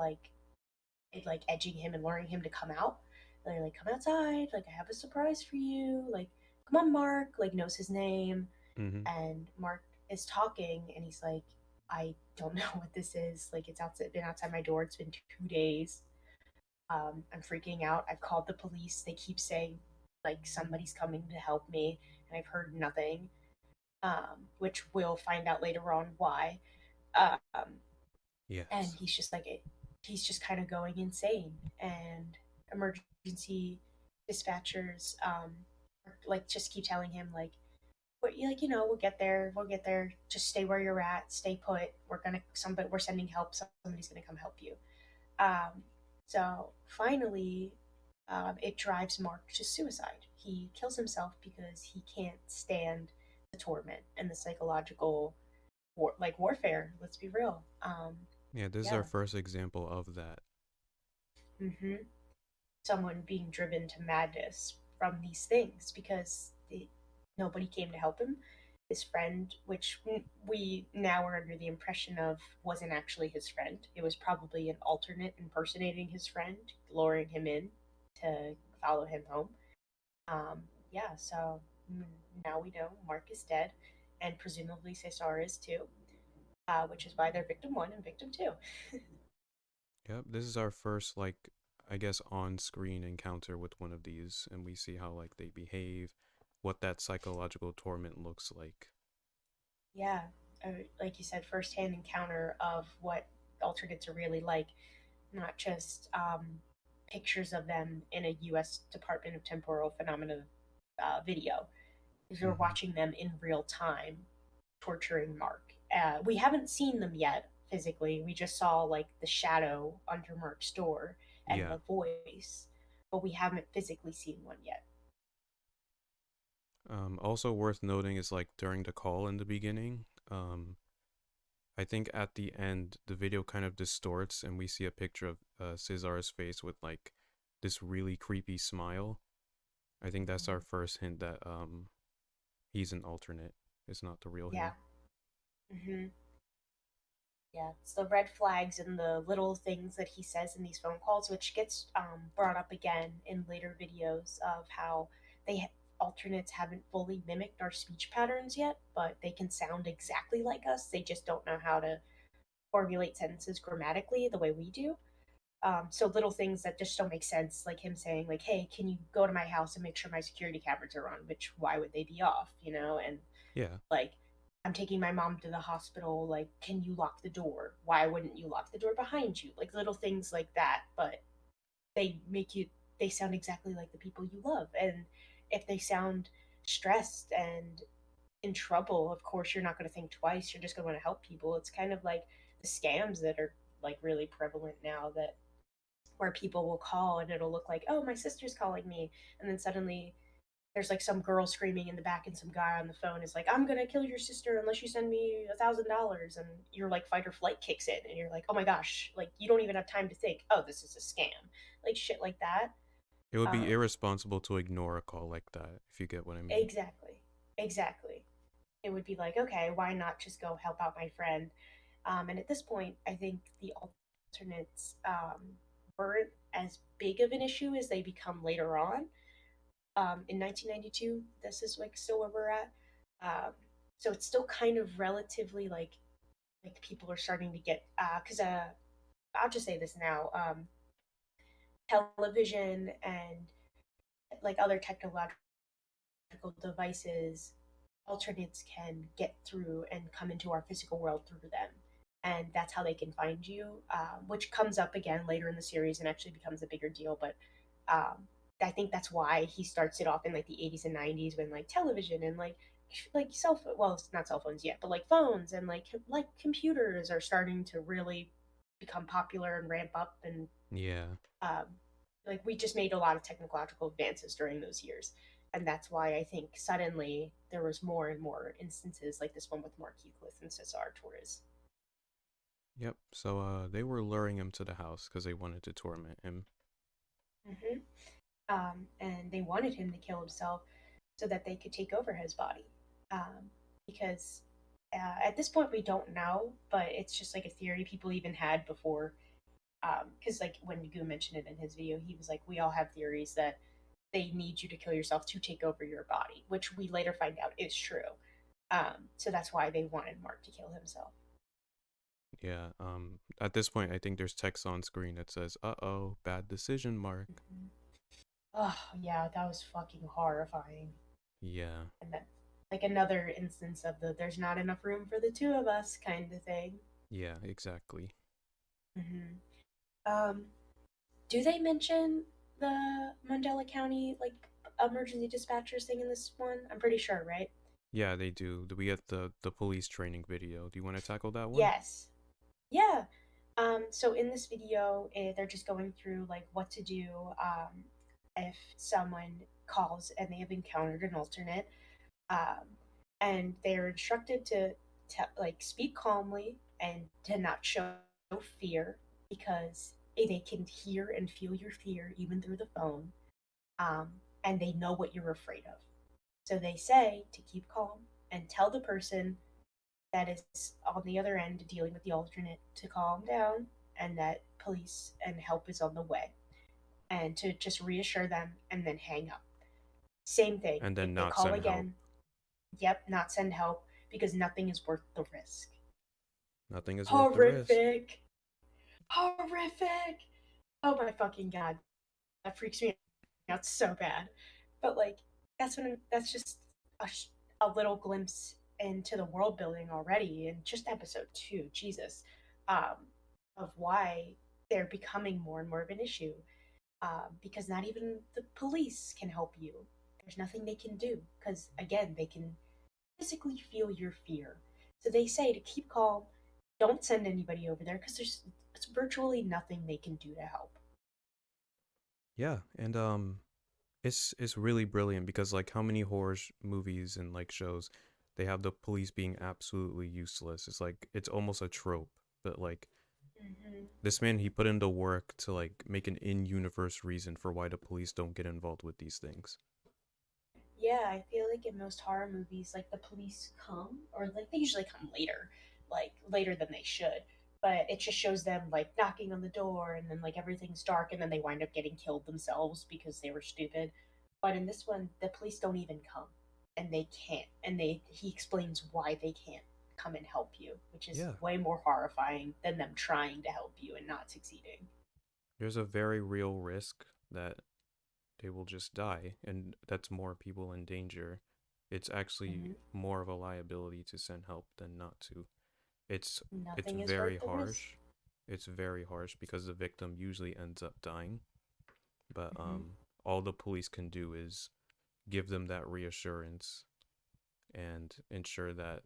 S2: like edging him and luring him to come out. They're like, come outside, like I have a surprise for you, like come on Mark, like knows his name.
S1: Mm-hmm.
S2: And Mark is talking and he's like, I don't know what this is, like it's outside, been outside my door, it's been 2 days. I'm freaking out, I've called the police, they keep saying like somebody's coming to help me, and I've heard nothing. Which we'll find out later on why. Um, and
S1: Yes.
S2: he's just like he's just kind of going insane, and emergency dispatchers like just keep telling him like, but like we'll get there, we'll get there, just stay where you're at, stay put, we're sending help, somebody's gonna come help you. um so finally, it drives Mark to suicide. He kills himself because he can't stand the torment and the psychological warfare, let's be real.
S1: Yeah, this is
S2: Yeah.
S1: our first example of that.
S2: hmm Someone being driven to madness from these things because nobody came to help him. His friend, which we now are under the impression of wasn't actually his friend, it was probably an alternate impersonating his friend, luring him in to follow him home. Um, yeah, so now we know Mark is dead, and presumably Cesar is too, which is why they're victim one and victim two.
S1: Yep, this is our first, like, I guess, on screen encounter with one of these, and we see how, like, they behave, what that psychological torment looks like.
S2: Yeah, like you said, firsthand encounter of what alternates are really like, not just pictures of them in a U.S. Department of Temporal Phenomena video. You're
S1: Mm-hmm.
S2: watching them in real time torturing Mark. We haven't seen them yet physically. We just saw like the shadow under Mark's door and
S1: Yeah.
S2: the voice, but we haven't physically seen one yet.
S1: Also worth noting is like during the call in the beginning, I think at the end the video kind of distorts and we see a picture of Cesar's face with like this really creepy smile. I think that's our first hint that he's an alternate. It's not the real
S2: Yeah.
S1: him.
S2: hmm Yeah, it's the red flags and the little things that he says in these phone calls, which gets brought up again in later videos of how alternates haven't fully mimicked our speech patterns yet, but they can sound exactly like us. They just don't know how to formulate sentences grammatically the way we do. So little things that just don't make sense, like him saying, like, "Hey, can you go to my house and make sure my security cameras are on?" Which why would they be off? And
S1: Yeah.
S2: like, I'm taking my mom to the hospital, like, can you lock the door? Why wouldn't you lock the door behind you? Like little things like that, but they make you they sound exactly like the people you love. And if they sound stressed and in trouble, of course you're not going to think twice. You're just going to want to help people. It's kind of like the scams that are like really prevalent now, that where people will call and it'll look like, oh, my sister's calling me, and then suddenly there's like some girl screaming in the back and some guy on the phone is like, I'm gonna kill your sister unless you send me $1,000, and your like fight or flight kicks in and you're like, oh my gosh, like you don't even have time to think, oh, this is a scam, like shit like that.
S1: It would be
S2: um
S1: irresponsible to ignore a call like that, if you get what I mean.
S2: exactly, exactly. It would be like, okay, why not just go help out my friend? And at this point, I think the alternates weren't as big of an issue as they become later on. In 1992, this is like still where we're at. So it's still kind of relatively like people are starting to get because I'll just say this now. Television and like other technological devices, alternates can get through and come into our physical world through them. And that's how they can find you, which comes up again later in the series and actually becomes a bigger deal. But I think that's why he starts it off in like the 80s and 90s when like television and like cell phone, well, it's not cell phones yet, but like phones and like computers are starting to really become popular and ramp up. And
S1: Yeah.
S2: um, like we just made a lot of technological advances during those years, and that's why I think suddenly there was more and more instances like this one with Mark Heathcliff and Cesar Torres.
S1: Yep. So they were luring him to the house because they wanted to torment him.
S2: Hmm. And they wanted him to kill himself so that they could take over his body, um, because at this point we don't know, but it's just like a theory people even had before. Because like when Gu mentioned it in his video, he was like, we all have theories that they need you to kill yourself to take over your body, which we later find out is true. So that's why they wanted Mark to kill himself.
S1: Yeah. At this point, I think there's text on screen that says, "Uh-oh, bad decision, Mark."
S2: Mm-hmm. Oh yeah, that was fucking horrifying.
S1: Yeah.
S2: And then like another instance of the "there's not enough room for the two of us" kind of thing.
S1: Yeah. Exactly.
S2: Mm-hmm. Um, do they mention the Mandela County like emergency dispatchers thing in this one? I'm pretty sure, right?
S1: Yeah, they do. We get the police training video. Do you want to tackle that one?
S2: Yes. Yeah. So in this video, they're just going through like what to do if someone calls and they have encountered an alternate, um, and they're instructed to like speak calmly and to not show fear because they can hear and feel your fear even through the phone, um, and they know what you're afraid of. So they say to keep calm and tell the person that is on the other end dealing with the alternate to calm down and that police and help is on the way, and to just reassure them and then hang up. Same thing.
S1: And then
S2: If they
S1: not
S2: call
S1: send help.
S2: again, yep, not send help because nothing is worth the risk.
S1: Nothing is worth the risk.
S2: Horrific. Horrific. Oh my fucking god. That freaks me out so bad. But like that's just a, a little glimpse into the world building already in just episode 2. Jesus. Um of why they're becoming more and more of an issue, because not even the police can help you. There's nothing they can do because, again, they can physically feel your fear. So they say to keep calm, don't send anybody over there because there's it's virtually nothing they can do to help.
S1: Yeah, and it's really brilliant because like how many movies and like shows they have the police being absolutely useless. It's like it's almost a trope, but like
S2: Mm-hmm.
S1: this man he put in the work to like make an in-universe reason for why the police don't get involved with these things.
S2: Yeah, I feel like in most horror movies, like the police come, or like they usually come later, like later than they should. But it just shows them like knocking on the door, and then like everything's dark, and then they wind up getting killed themselves because they were stupid. But in this one, the police don't even come, and they can't, and he explains why they can't come and help you, which is
S1: Yeah.
S2: way more horrifying than them trying to help you and not succeeding.
S1: There's a very real risk that they will just die and that's more people in danger. It's actually
S2: Mm-hmm.
S1: more of a liability to send help than not to. It's it's
S2: Nothing is
S1: very
S2: worth the risk.
S1: harsh. It's very harsh because the victim usually ends up dying, but
S2: Mm-hmm.
S1: all the police can do is give them that reassurance and ensure that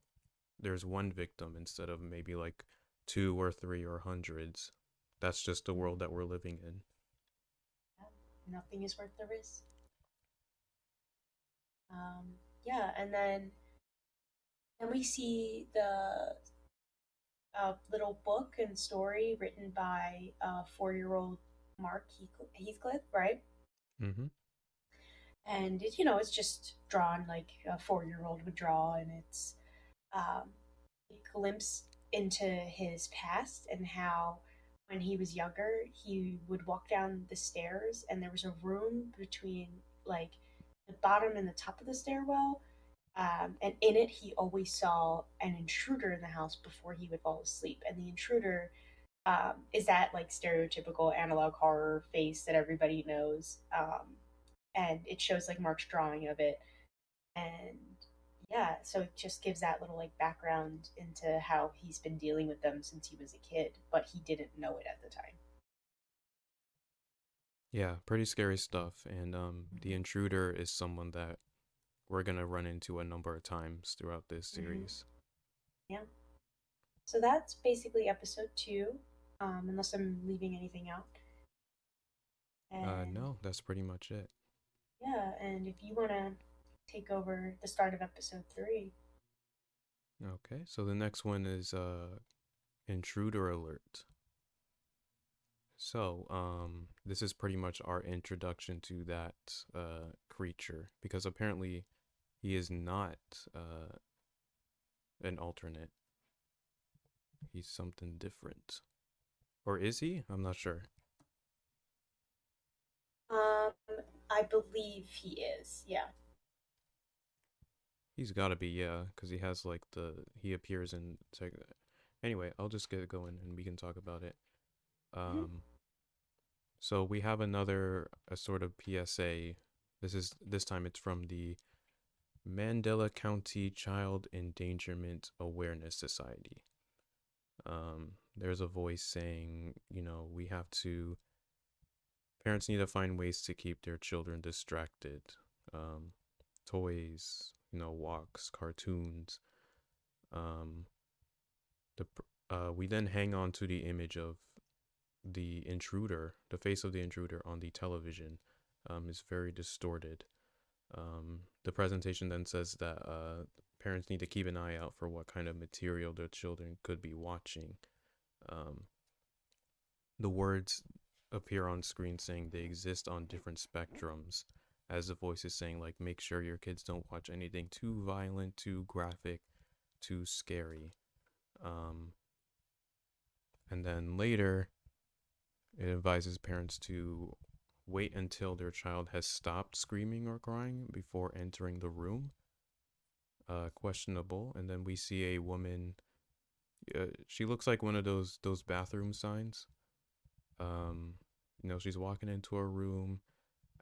S1: there's one victim instead of maybe like two or three or hundreds. That's just the world that we're living in.
S2: Nothing is worth the risk. Um, yeah, and then we see the little book and story written by 4-year-old Mark Heathcliff, right?
S1: Mm-hmm.
S2: And it's just drawn like a 4-year-old would draw, and it's um, a glimpse into his past and how when he was younger he would walk down the stairs and there was a room between like the bottom and the top of the stairwell, and in it he always saw an intruder in the house before he would fall asleep, and the intruder is that like stereotypical analog horror face that everybody knows, and it shows like Mark's drawing of it, and yeah, so it just gives that little like background into how he's been dealing with them since he was a kid, but he didn't know it at the time.
S1: Yeah, pretty scary stuff. And the intruder is someone that we're gonna run into a number of times throughout this
S2: Mm-hmm.
S1: series.
S2: Yeah. So that's basically episode 2, unless I'm leaving anything out. And
S1: No, that's pretty much it.
S2: yeah, and if you want to take over the start of episode 3.
S1: Okay, so the next one is intruder alert. So, this is pretty much our introduction to that creature because apparently he is not an alternate. He's something different. Or is he? I'm not sure.
S2: Um, I believe he is. Yeah.
S1: He's got to be, yeah, because he has like he appears in anyway, I'll just get going and we can talk about it.
S2: Mm-hmm.
S1: Um so we have another a sort of PSA. This time it's from the Mandela County Child Endangerment Awareness Society. There's a voice saying, we have to, parents need to find ways to keep their children distracted. Um, Toys, walks, cartoons. Um, we then hang on to the image of the intruder, the face of the intruder on the television, is very distorted. The presentation then says that parents need to keep an eye out for what kind of material their children could be watching. Um, the words appear on screen saying they exist on different spectrums, as the voice is saying, like, make sure your kids don't watch anything too violent, too graphic, too scary. Um, and then later, it advises parents to wait until their child has stopped screaming or crying before entering the room. Questionable. And then we see a woman. She looks like one of those bathroom signs. Um, she's walking into a room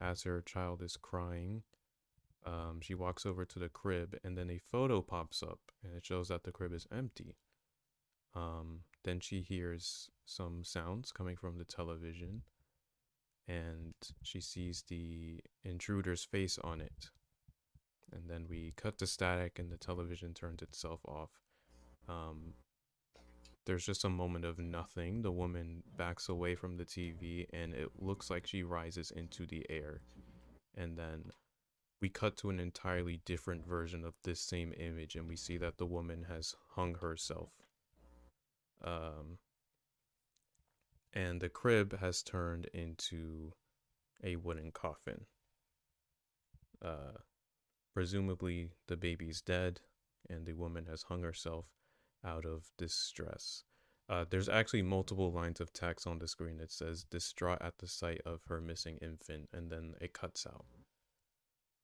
S1: as her child is crying. She walks over to the crib, and then a photo pops up, and it shows that the crib is empty. Then she hears some sounds coming from the television, and she sees the intruder's face on it. And then we cut to static, and the television turns itself off. Um, there's just a moment of nothing. The woman backs away from the TV, and it looks like she rises into the air. And then we cut to an entirely different version of this same image, and we see that the woman has hung herself. Um, and the crib has turned into a wooden coffin. Uh, Presumably, the baby's dead, and the woman has hung herself out of distress. There's actually multiple lines of text on the screen that says distraught at the sight of her missing infant, and then it cuts out.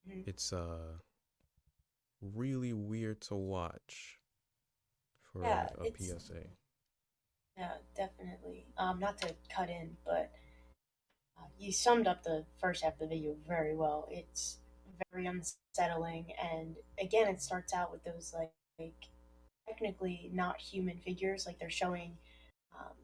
S2: Mm-hmm.
S1: It's really weird to watch
S2: Yeah,
S1: for a
S2: it's
S1: PSA.
S2: yeah, definitely. Not to cut in, but you summed up the first half of the video very well. It's very unsettling, and again, it starts out with those like technically not human figures, like they're showing um,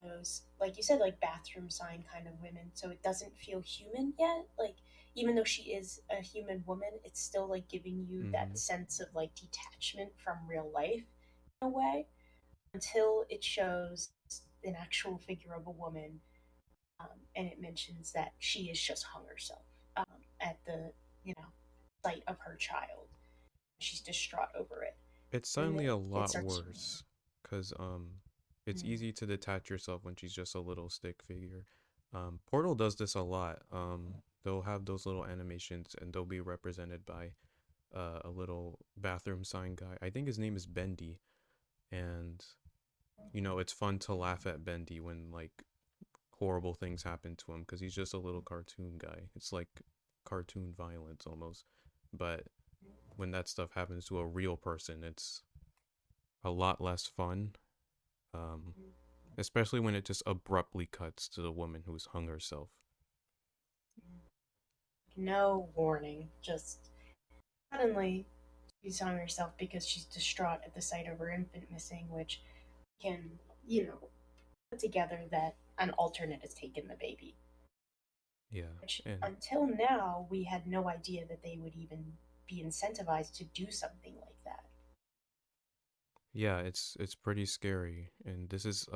S2: those, like you said, like bathroom sign kind of women. So it doesn't feel human yet. Like even though she is a human woman, it's still like giving you that
S1: Mm-hmm.
S2: sense of like detachment from real life in a way until it shows an actual figure of a woman, and it mentions that she has just hung herself at the you know sight of her child. She's distraught over it.
S1: It's
S2: And
S1: suddenly
S2: then
S1: a
S2: it
S1: lot
S2: starts.
S1: worse because it's
S2: Mm,
S1: easy to detach yourself when she's just a little stick figure. Portal does this a lot. They'll have those little animations and they'll be represented by a little bathroom sign guy. I think his name is Bendy, and it's fun to laugh at Bendy when like horrible things happen to him because he's just a little cartoon guy. It's like cartoon violence almost. But when that stuff happens to a real person, it's a lot less fun. Um, Especially when it just abruptly cuts to the woman who's hung herself.
S2: no warning, just suddenly she's hung herself because she's distraught at the sight of her infant missing, which can, put together that an alternate has taken the baby.
S1: Yeah,
S2: Which
S1: and
S2: until now we had no idea that they would even be incentivized to do something like that.
S1: yeah, it's pretty scary. And this is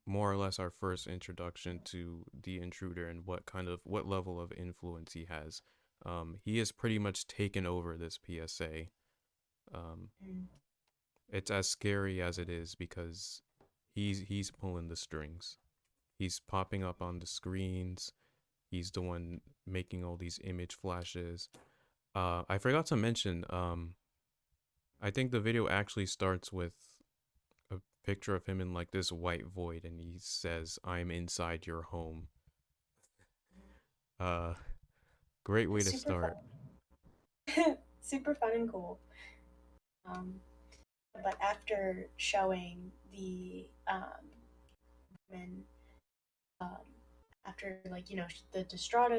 S1: more or less our first introduction to the intruder and what level of influence he has. He has pretty much taken over this PSA. Um,
S2: Mm.
S1: it's as scary as it is because he's pulling the strings. He's popping up on the screens. He's the one making all these image flashes. I forgot to mention, I think the video actually starts with a picture of him in like this white void and he says, "I'm inside your home." Uh Great way
S2: It's
S1: to
S2: super
S1: start.
S2: fun, super fun and cool. Um, but after showing the woman, um, after like the distraught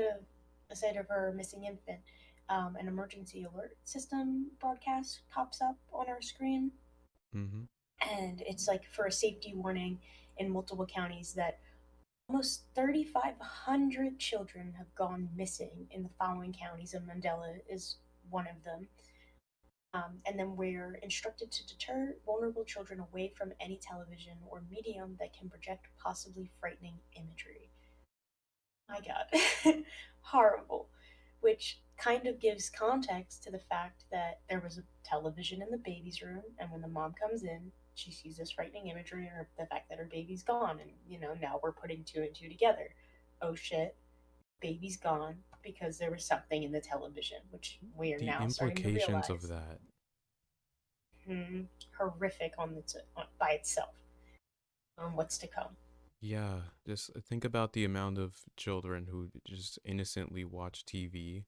S2: sight of her missing infant, an emergency alert system broadcast pops up on our screen,
S1: Mhm.
S2: and it's like for a safety warning in multiple counties that almost 3,500 children have gone missing in the following counties, and Mandela is one of them. And then we're instructed to deter vulnerable children away from any television or medium that can project possibly frightening imagery. My God, horrible. Which kind of gives context to the fact that there was a television in the baby's room, and when the mom comes in, she sees this frightening imagery or the fact that her baby's gone, and now we're putting two and two together. Oh shit, baby's gone because there was something in the television, which we are
S1: The
S2: now starting to
S1: implications of
S2: realize.
S1: that.
S2: Horrific by itself on what's to come.
S1: Yeah, just think about the amount of children who just innocently watch TV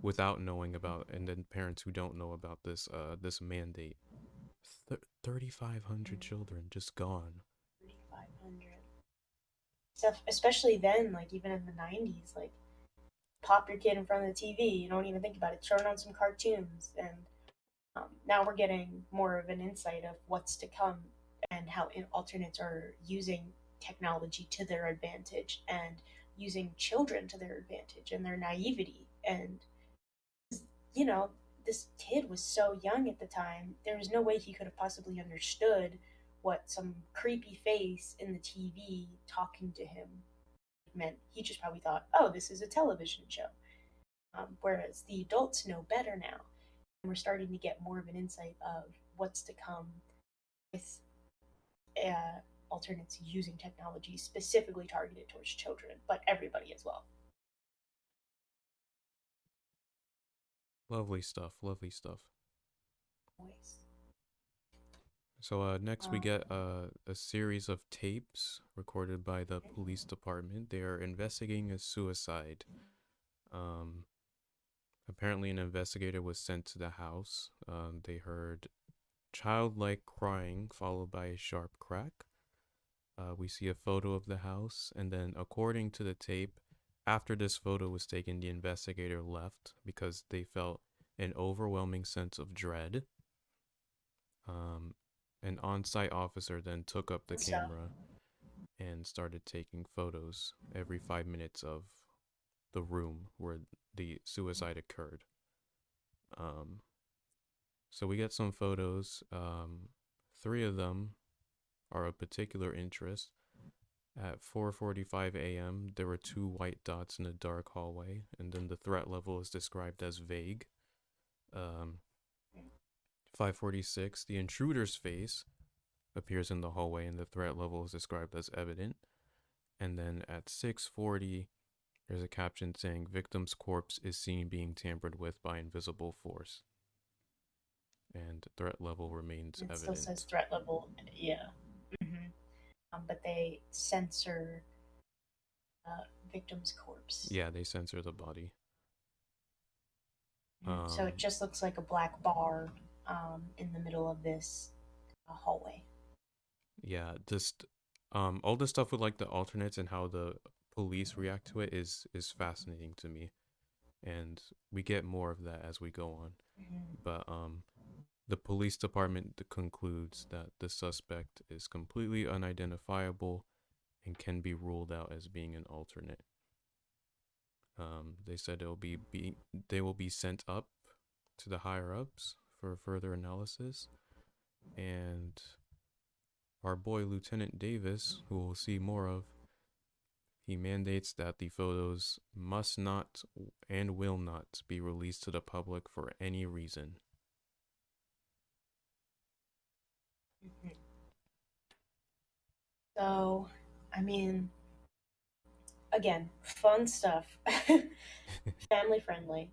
S1: without knowing about, and then parents who don't know about this mandate. 3,500 children just gone.
S2: 3,500 stuff, especially then, like even in the 90s, like pop your kid in front of the TV. You don't even think about it. Turn on some cartoons, and now we're getting more of an insight of what's to come and how alternates are using technology to their advantage and using children to their advantage and their naivety. And you know, this kid was so young at the time. There was no way he could have possibly understood what some creepy face in the TV talking to him meant. He just probably thought, "Oh, this is a television show." Whereas the adults know better now, and we're starting to get more of an insight of what's to come with uh, alternates using technology specifically targeted towards children, but everybody as well.
S1: Lovely stuff, lovely stuff.
S2: Always.
S1: So next we
S2: Um,
S1: get a series of tapes recorded by the police department. They are investigating a suicide. Um, Apparently an investigator was sent to the house. They heard childlike crying followed by a sharp crack. We see a photo of the house, and then according to the tape, after this photo was taken, the investigator left because they felt an overwhelming sense of dread. Um, an on-site officer then took up the
S2: and stuff.
S1: camera and started taking photos every 5 minutes of the room where the suicide occurred. Um, so we get some photos. Three of them are of particular interest. At 4:45 a.m., there were two white dots in a dark hallway, and then the threat level is described as vague. Um, 5:46, the intruder's face appears in the hallway, and the threat level is described as evident. And then at 6:40, there's a caption saying victim's corpse is seen being tampered with by invisible force. And threat level remains
S2: It still says
S1: evident.
S2: threat level, yeah. hmm but they censor victim's corpse.
S1: Yeah, they censor the body.
S2: So it
S1: Um,
S2: just looks like a black bar in the middle of this hallway.
S1: yeah, just all the stuff with like the alternates and how the police react to it is fascinating to me, and we get more of that as we go on.
S2: Mm-hmm.
S1: But the police department concludes that the suspect is completely unidentifiable and can be ruled out as being an alternate. They said they will be sent up to the higher ups for further analysis, and our boy Lieutenant Davis, who we'll see more of, he mandates that the photos must not and will not be released to the public for any reason.
S2: Mm-hmm. So, I mean, again, fun stuff, family friendly.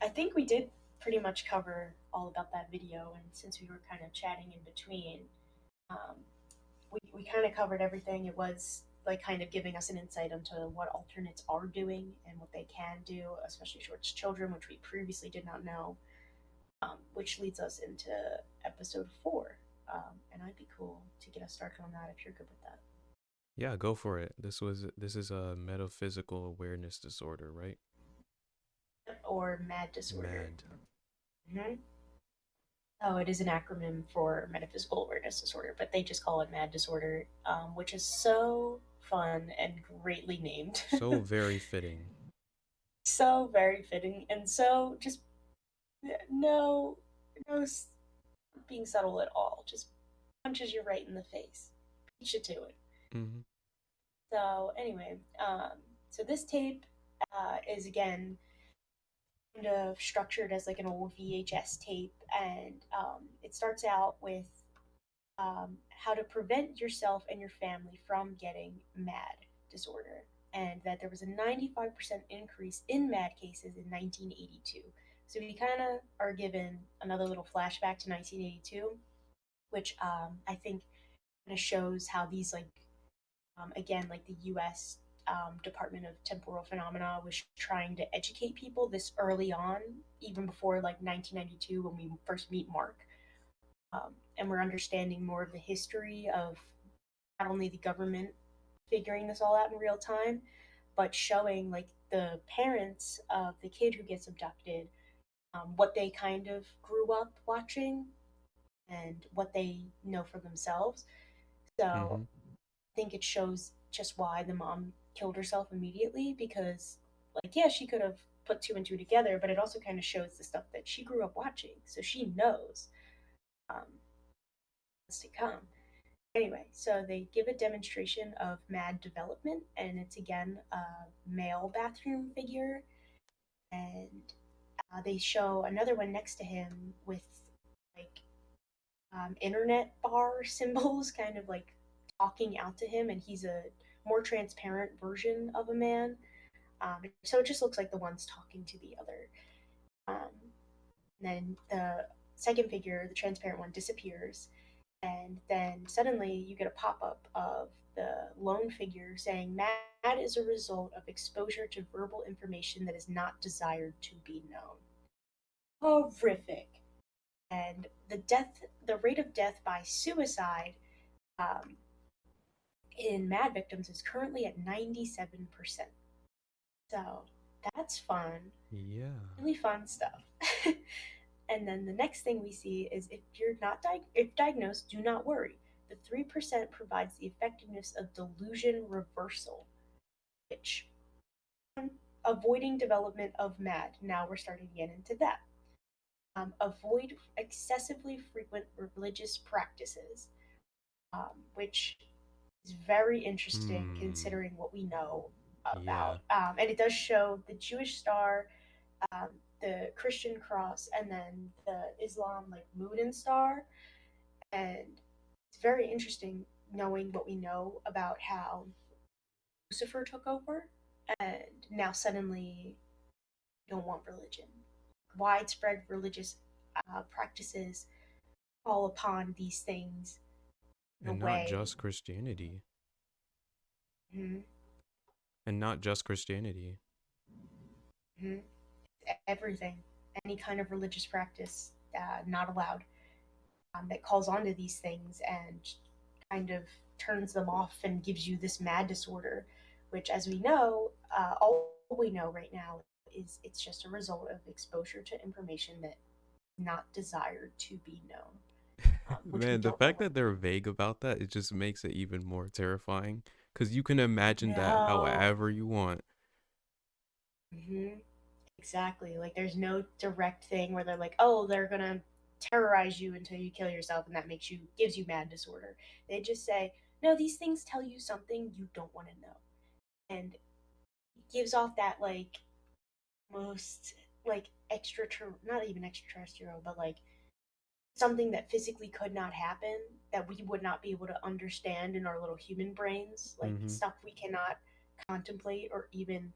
S2: I think we did pretty much cover all about that video, and since we were kind of chatting in between, um, we kind of covered everything. It was like kind of giving us an insight into what alternates are doing and what they can do, especially towards children, which we previously did not know, which leads us into episode 4. And I'd be cool to get us started on that if you're good with that.
S1: Yeah, go for it. This is a metaphysical awareness disorder, right?
S2: Or MAD disorder.
S1: Mad.
S2: Mm-hmm. Oh, it is an acronym for metaphysical awareness disorder, but they just call it MAD disorder, which is so fun and greatly named.
S1: So very fitting.
S2: So very fitting, and so just no, no being subtle at all. Just punches you right in the face. Beat you to it.
S1: Mm-hmm.
S2: So anyway, so this tape is again kind of structured as like an old VHS tape, and it starts out with how to prevent yourself and your family from getting MAD disorder, and that there was a 95% increase in MAD cases in 1982. So we kind of are given another little flashback to 1982, which I think kind of shows how these like again like the U.S. Department of Temporal Phenomena was trying to educate people this early on, even before like 1992 when we first meet Mark, and we're understanding more of the history of not only the government figuring this all out in real time, but showing like the parents of the kid who gets abducted, what they kind of grew up watching and what they know for themselves. So
S1: Mm-hmm.
S2: I think it shows just why the mom killed herself immediately because, like, yeah, she could have put two and two together, but it also kind of shows the stuff that she grew up watching. So she knows um, what's to come. Anyway, so they give a demonstration of MAD development, and it's again a male bathroom figure, and they show another one next to him with like internet bar symbols, kind of like talking out to him, and he's a more transparent version of a man. So it just looks like the one's talking to the other. Um, then the second figure, the transparent one, disappears, and then suddenly you get a pop up of the lone figure saying, "Mad is a result of exposure to verbal information that is not desired to be known." Horrific. And the rate of death by suicide um, in MAD victims is currently at 97%. So that's fun,
S1: Yeah.
S2: really fun stuff. And then the next thing we see is if you're not if diagnosed, do not worry. The 3% provides the effectiveness of delusion reversal, which avoiding development of MAD. Now we're starting to get into that. Avoid excessively frequent religious practices. which is very interesting
S1: Hmm.
S2: considering what we know
S1: Yeah.
S2: about. And it does show the Jewish star, um, the Christian cross, and then the Islam like moon and star. And it's very interesting knowing what we know about how Lucifer took over, and now suddenly you don't want religion. Widespread religious practices fall upon these things in a
S1: And not
S2: way.
S1: just Christianity.
S2: Mhm,
S1: And not just Christianity.
S2: mhm, everything, any kind of religious practice not allowed, that calls onto these things and kind of turns them off and gives you this mad disorder, which, as we know, all we know right now is it's just a result of exposure to information that not desired to be known, which we
S1: Man, the
S2: don't know
S1: fact
S2: what
S1: that they're vague about that, it just makes it even more terrifying. Because you can imagine that
S2: no.
S1: however you want.
S2: Hmm. Exactly. Like there's no direct thing where they're like, oh, they're gonna terrorize you until you kill yourself, and that gives you mad disorder. They just say, no, these things tell you something you don't want to know, and it gives off that like most like not even extraterrestrial, but like something that physically could not happen, that we would not be able to understand in our little human brains, like
S1: Mm-hmm.
S2: stuff we cannot contemplate or even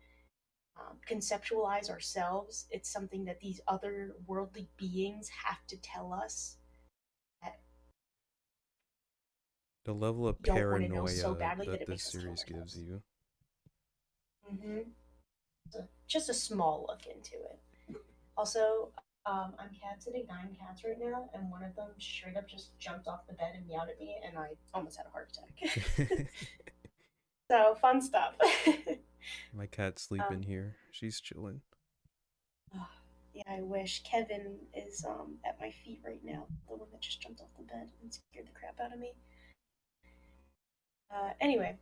S2: conceptualize ourselves. It's something that these other worldly beings have to tell us that
S1: The level of
S2: we don't want to know so
S1: paranoia
S2: badly that
S1: that
S2: it
S1: this
S2: makes us kill
S1: series gives
S2: ourselves.
S1: you.
S2: Mm-hmm. So just a small look into it. Also, I'm cat sitting 9 cats right now, and one of them straight up just jumped off the bed and meowed at me, and I almost had a heart attack. So fun stuff.
S1: My cat's sleeping
S2: um,
S1: here. She's chilling.
S2: oh, yeah, I wish Kevin is at my feet right now. The one that just jumped off the bed and scared the crap out of me. Anyway,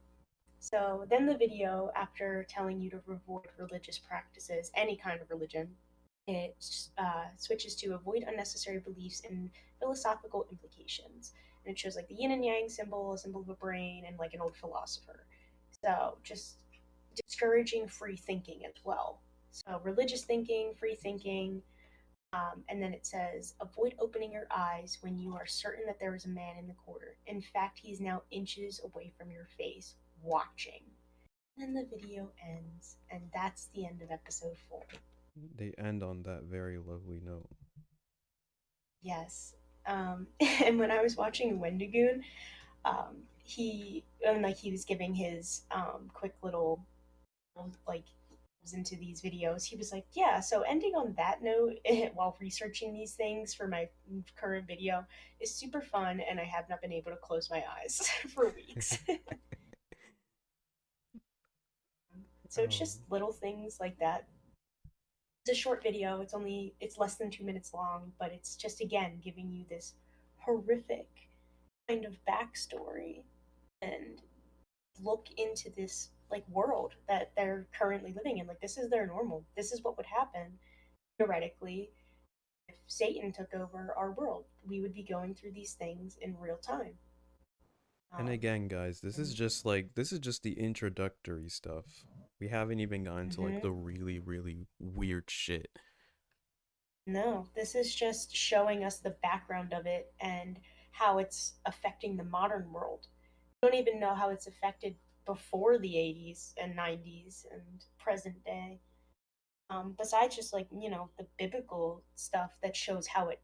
S2: so then the video, after telling you to avoid religious practices, any kind of religion, it switches to avoid unnecessary beliefs and philosophical implications. And it shows like the yin and yang symbol, a symbol of a brain, and like an old philosopher. So just discouraging free thinking as well. So religious thinking, free thinking, and then it says, avoid opening your eyes when you are certain that there is a man in the corner. In fact, he is now inches away from your face, watching. And then the video ends, and that's the end of episode 4.
S1: They end on that very lovely note.
S2: Yes. And when I was watching Wendigoon, he was giving his quick little like into these videos. He was like, yeah, so ending on that note while researching these things for my current video is super fun, and I have not been able to close my eyes for weeks. So it's
S1: Oh,
S2: just little things like that. It's a short video. It's less than 2 minutes long, but it's just again giving you this horrific kind of backstory and look into this like world that they're currently living in. Like this is their normal. This is what would happen theoretically if Satan took over our world. We would be going through these things in real time.
S1: and
S2: Um,
S1: again, guys,
S2: and
S1: this is just the introductory stuff. We haven't even gotten to like
S2: mhm.
S1: the really, really weird shit.
S2: No, this is just showing us the background of it and how it's affecting the modern world. We don't even know how it's affected before the 80s and 90s and present day. Besides just like, the biblical stuff that shows how it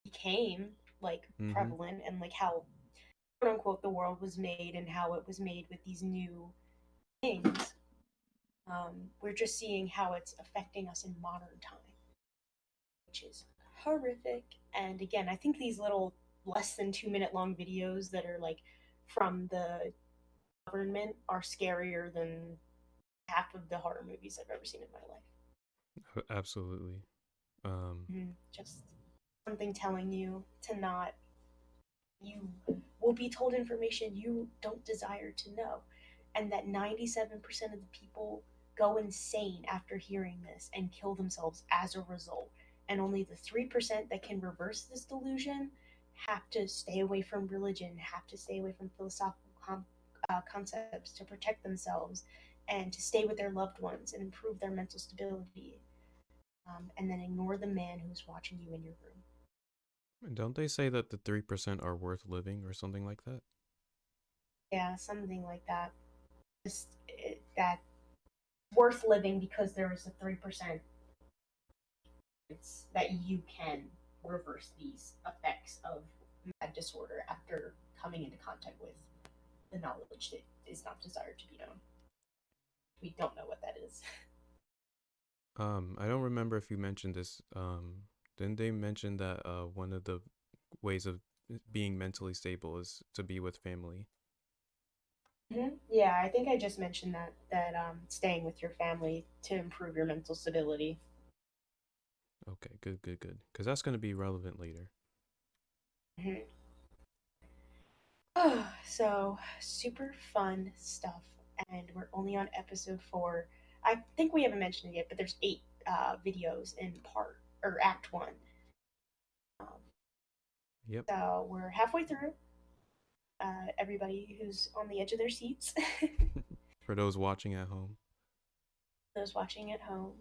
S2: became like
S1: Mm-hmm.
S2: prevalent and like how quote unquote the world was made and how it was made with these new things. We're just seeing how it's affecting us in modern time, which is horrific. And again, I think these little less than 2 minute long videos that are like from the government are scarier than half of the horror movies I've ever seen in my life.
S1: Absolutely. Um,
S2: Just something telling you to not, you will be told information you don't desire to know. And that 97% of the people go insane after hearing this and kill themselves as a result. And only the 3% that can reverse this delusion have to stay away from religion, have to stay away from philosophical concepts to protect themselves and to stay with their loved ones and improve their mental stability, and then ignore the man who's watching you in your room.
S1: Don't they say that the 3% are worth living or something like that?
S2: Yeah, something like that. Just that worth living because there is a 3% that you can reverse these effects of mad disorder after coming into contact with the knowledge that is not desired to be known. We don't know what that is.
S1: I don't remember if you mentioned this. Didn't they mention that one of the ways of being mentally stable is to be with family?
S2: Mm-hmm. Yeah, I think I just mentioned that staying with your family to improve your mental stability.
S1: Okay, good, good, good. Because that's going to be relevant later.
S2: Mm-hmm. So super fun stuff, and we're only on episode 4. I think we haven't mentioned it yet, but there's 8 videos in part or act 1. Um,
S1: Yep.
S2: so we're halfway through. Everybody who's on the edge of their seats,
S1: For those watching at home.
S2: those watching at home,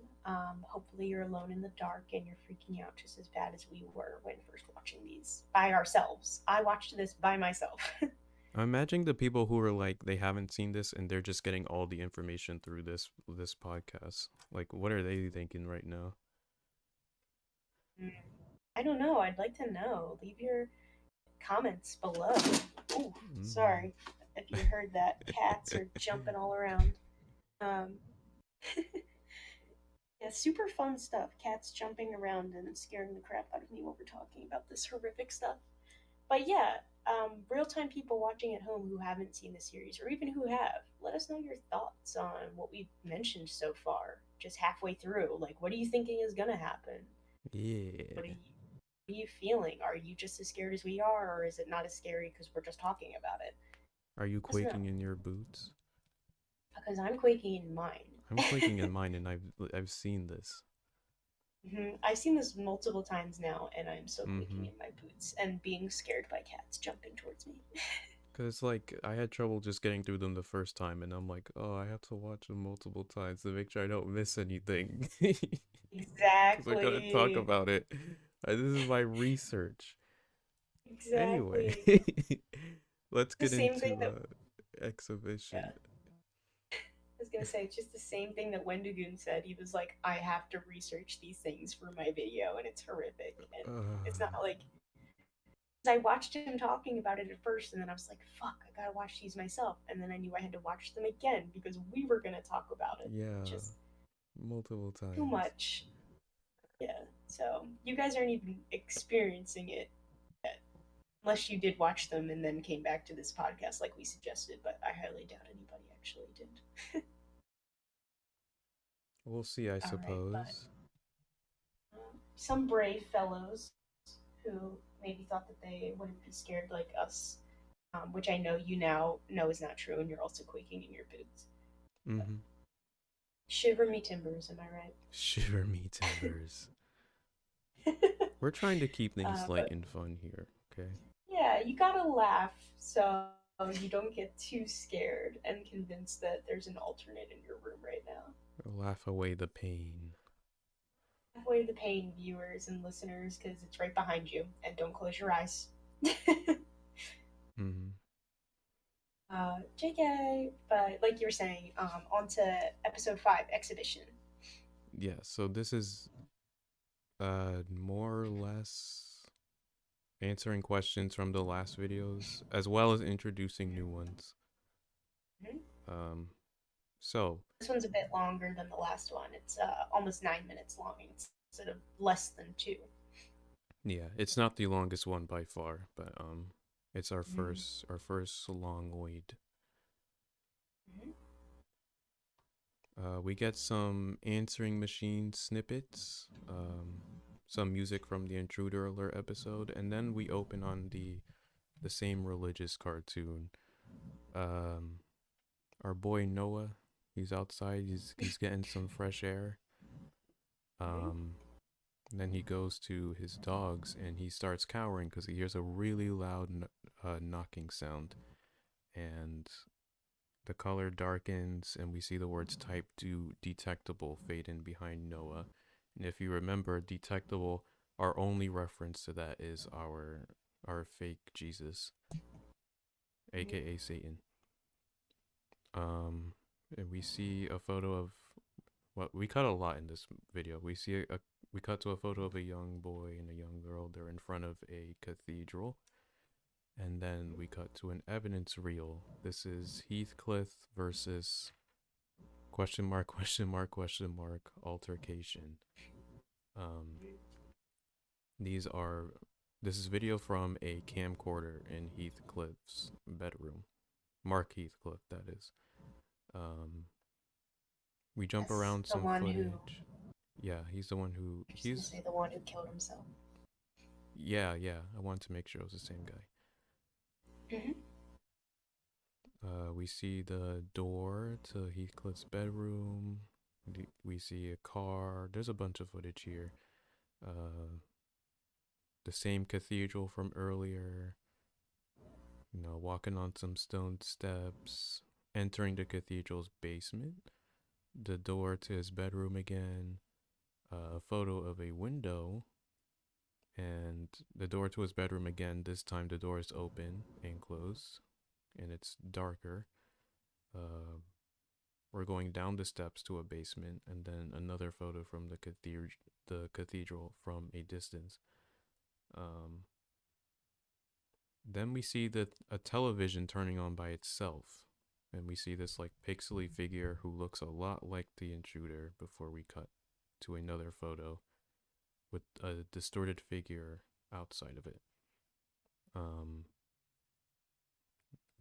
S2: hopefully you're alone in the dark and you're freaking out just as bad as we were when first watching these by ourselves. I watched this by myself.
S1: I'm imagining the people who are like they haven't seen this and they're just getting all the information through this podcast. Like, what are they thinking right now?
S2: I don't know. I'd like to know. Leave your comments below. Ooh,
S1: Mm.
S2: sorry if you heard that. Cats are jumping all around. Um, yeah, super fun stuff. Cats jumping around and scaring the crap out of me while we're talking about this horrific stuff. But yeah, real time people watching at home who haven't seen the series, or even who have, let us know your thoughts on what we've mentioned so far. Just halfway through, like, what are you thinking is gonna happen?
S1: Yeah.
S2: What are you feeling? Are you just as scared as we are, or is it not as scary because we're just talking about it?
S1: Are you
S2: Let us know,
S1: quaking in your boots?
S2: because I'm quaking in mine.
S1: I'm quaking in mine, and I've seen this.
S2: I've seen this multiple times now, and I'm so quaking
S1: Mm-hmm.
S2: in my boots and being scared by cats jumping towards me.
S1: Cause like I had trouble just getting through them the first time, and I'm like, oh, I have to watch them multiple times to make sure I don't miss anything. Cause we're gonna talk
S2: Exactly.
S1: about it. This is my research. Anyway,
S2: Exactly.
S1: let's
S2: The
S1: get
S2: same thing
S1: into
S2: that,
S1: exhibition.
S2: yeah, I was gonna say, it's just the same thing that Wendigoon said. He was like, I have to research these things for my video, and it's horrific. And it's not
S1: Uh,
S2: like, I watched him talking about it at first, and then I was like, fuck, I gotta watch these myself. And then I knew I had to watch them again because we were gonna talk about it.
S1: yeah,
S2: Just
S1: multiple
S2: too
S1: times.
S2: much. Yeah. So you guys aren't even experiencing it yet, unless you did watch them and then came back to this podcast like we suggested, but I highly doubt anybody actually did.
S1: We'll see, I
S2: All right, but
S1: suppose.
S2: some brave fellows who maybe thought that they wouldn't be scared like us, which I know you now know is not true, and you're also quaking in your boots. But
S1: Mm-hmm.
S2: shiver me timbers, am I
S1: Shiver me timbers.
S2: right?
S1: We're trying to keep things light
S2: But
S1: and fun here, okay?
S2: yeah, you gotta laugh so you don't get too scared and convinced that there's an alternate in your room right now.
S1: Laugh away the pain.
S2: Avoid the pain, viewers and listeners, because it's right behind you, and don't close your eyes.
S1: Mm-hmm.
S2: JK, but like you were saying, on to episode 5, exhibition.
S1: Yeah, so this is more or less answering questions from the last videos as well as introducing new ones.
S2: Mm-hmm.
S1: Um so
S2: This one's a bit longer than the last one. It's almost 9 minutes long instead of less than 2.
S1: yeah, it's not the longest one by far, but it's our
S2: Mm-hmm.
S1: first long wait.
S2: Mm-hmm.
S1: We get some answering machine snippets, some music from the Intruder Alert episode, and then we open on the same religious cartoon. Um, our boy Noah, he's outside. He's getting some fresh air.
S2: Mm-hmm.
S1: Um, And then he goes to his dogs and he starts cowering because he hears a really loud knocking sound. And the color darkens and we see the words type 2 detectable fade in behind Noah. And if you remember, detectable, our only reference to that is our fake Jesus, aka Satan. And we see a photo of what we cut a lot in this video. We cut to a photo of a young boy and a young girl. They're in front of a cathedral. And then we cut to an evidence reel. This is Heathcliff versus question mark, question mark, question mark, altercation. This is video from a camcorder in Heathcliff's bedroom. Mark Heathcliff, that is. We jump
S2: That's
S1: around
S2: the
S1: some
S2: one who,
S1: footage. Yeah, he's the one who
S2: I was gonna say the one who killed himself.
S1: Yeah. I wanted to make sure it was the same guy. We see the door to Heathcliff's bedroom. We see a car. There's a bunch of footage here. The same cathedral from earlier. Walking on some stone steps. Entering the cathedral's basement. The door to his bedroom again. A photo of a window. And the door to his bedroom again. This time the door is open and closed. And it's darker. We're going down the steps to a basement, and then another photo from the cathedral from a distance. Then we see a television turning on by itself, and we see this like pixely figure who looks a lot like the intruder before we cut to another photo with a distorted figure outside of it.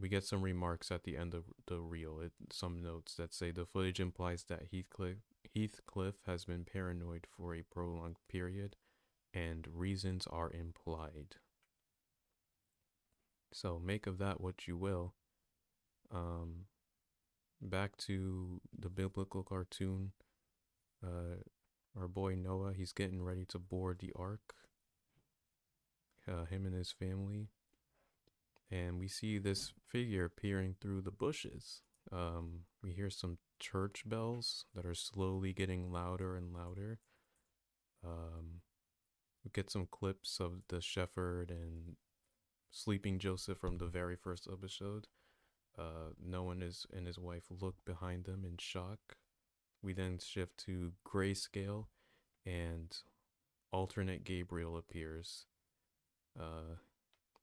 S1: We get some remarks at the end of the reel, some notes that say the footage implies that Heathcliff has been paranoid for a prolonged period, and reasons are implied. So make of that what you will. Back to the biblical cartoon. Our boy Noah, he's getting ready to board the ark. Him and his family. And we see this figure peering through the bushes. We hear some church bells that are slowly getting louder and louder. We get some clips of the shepherd and sleeping Joseph from the very first episode. Noah and his wife look behind them in shock. We then shift to grayscale and alternate Gabriel appears.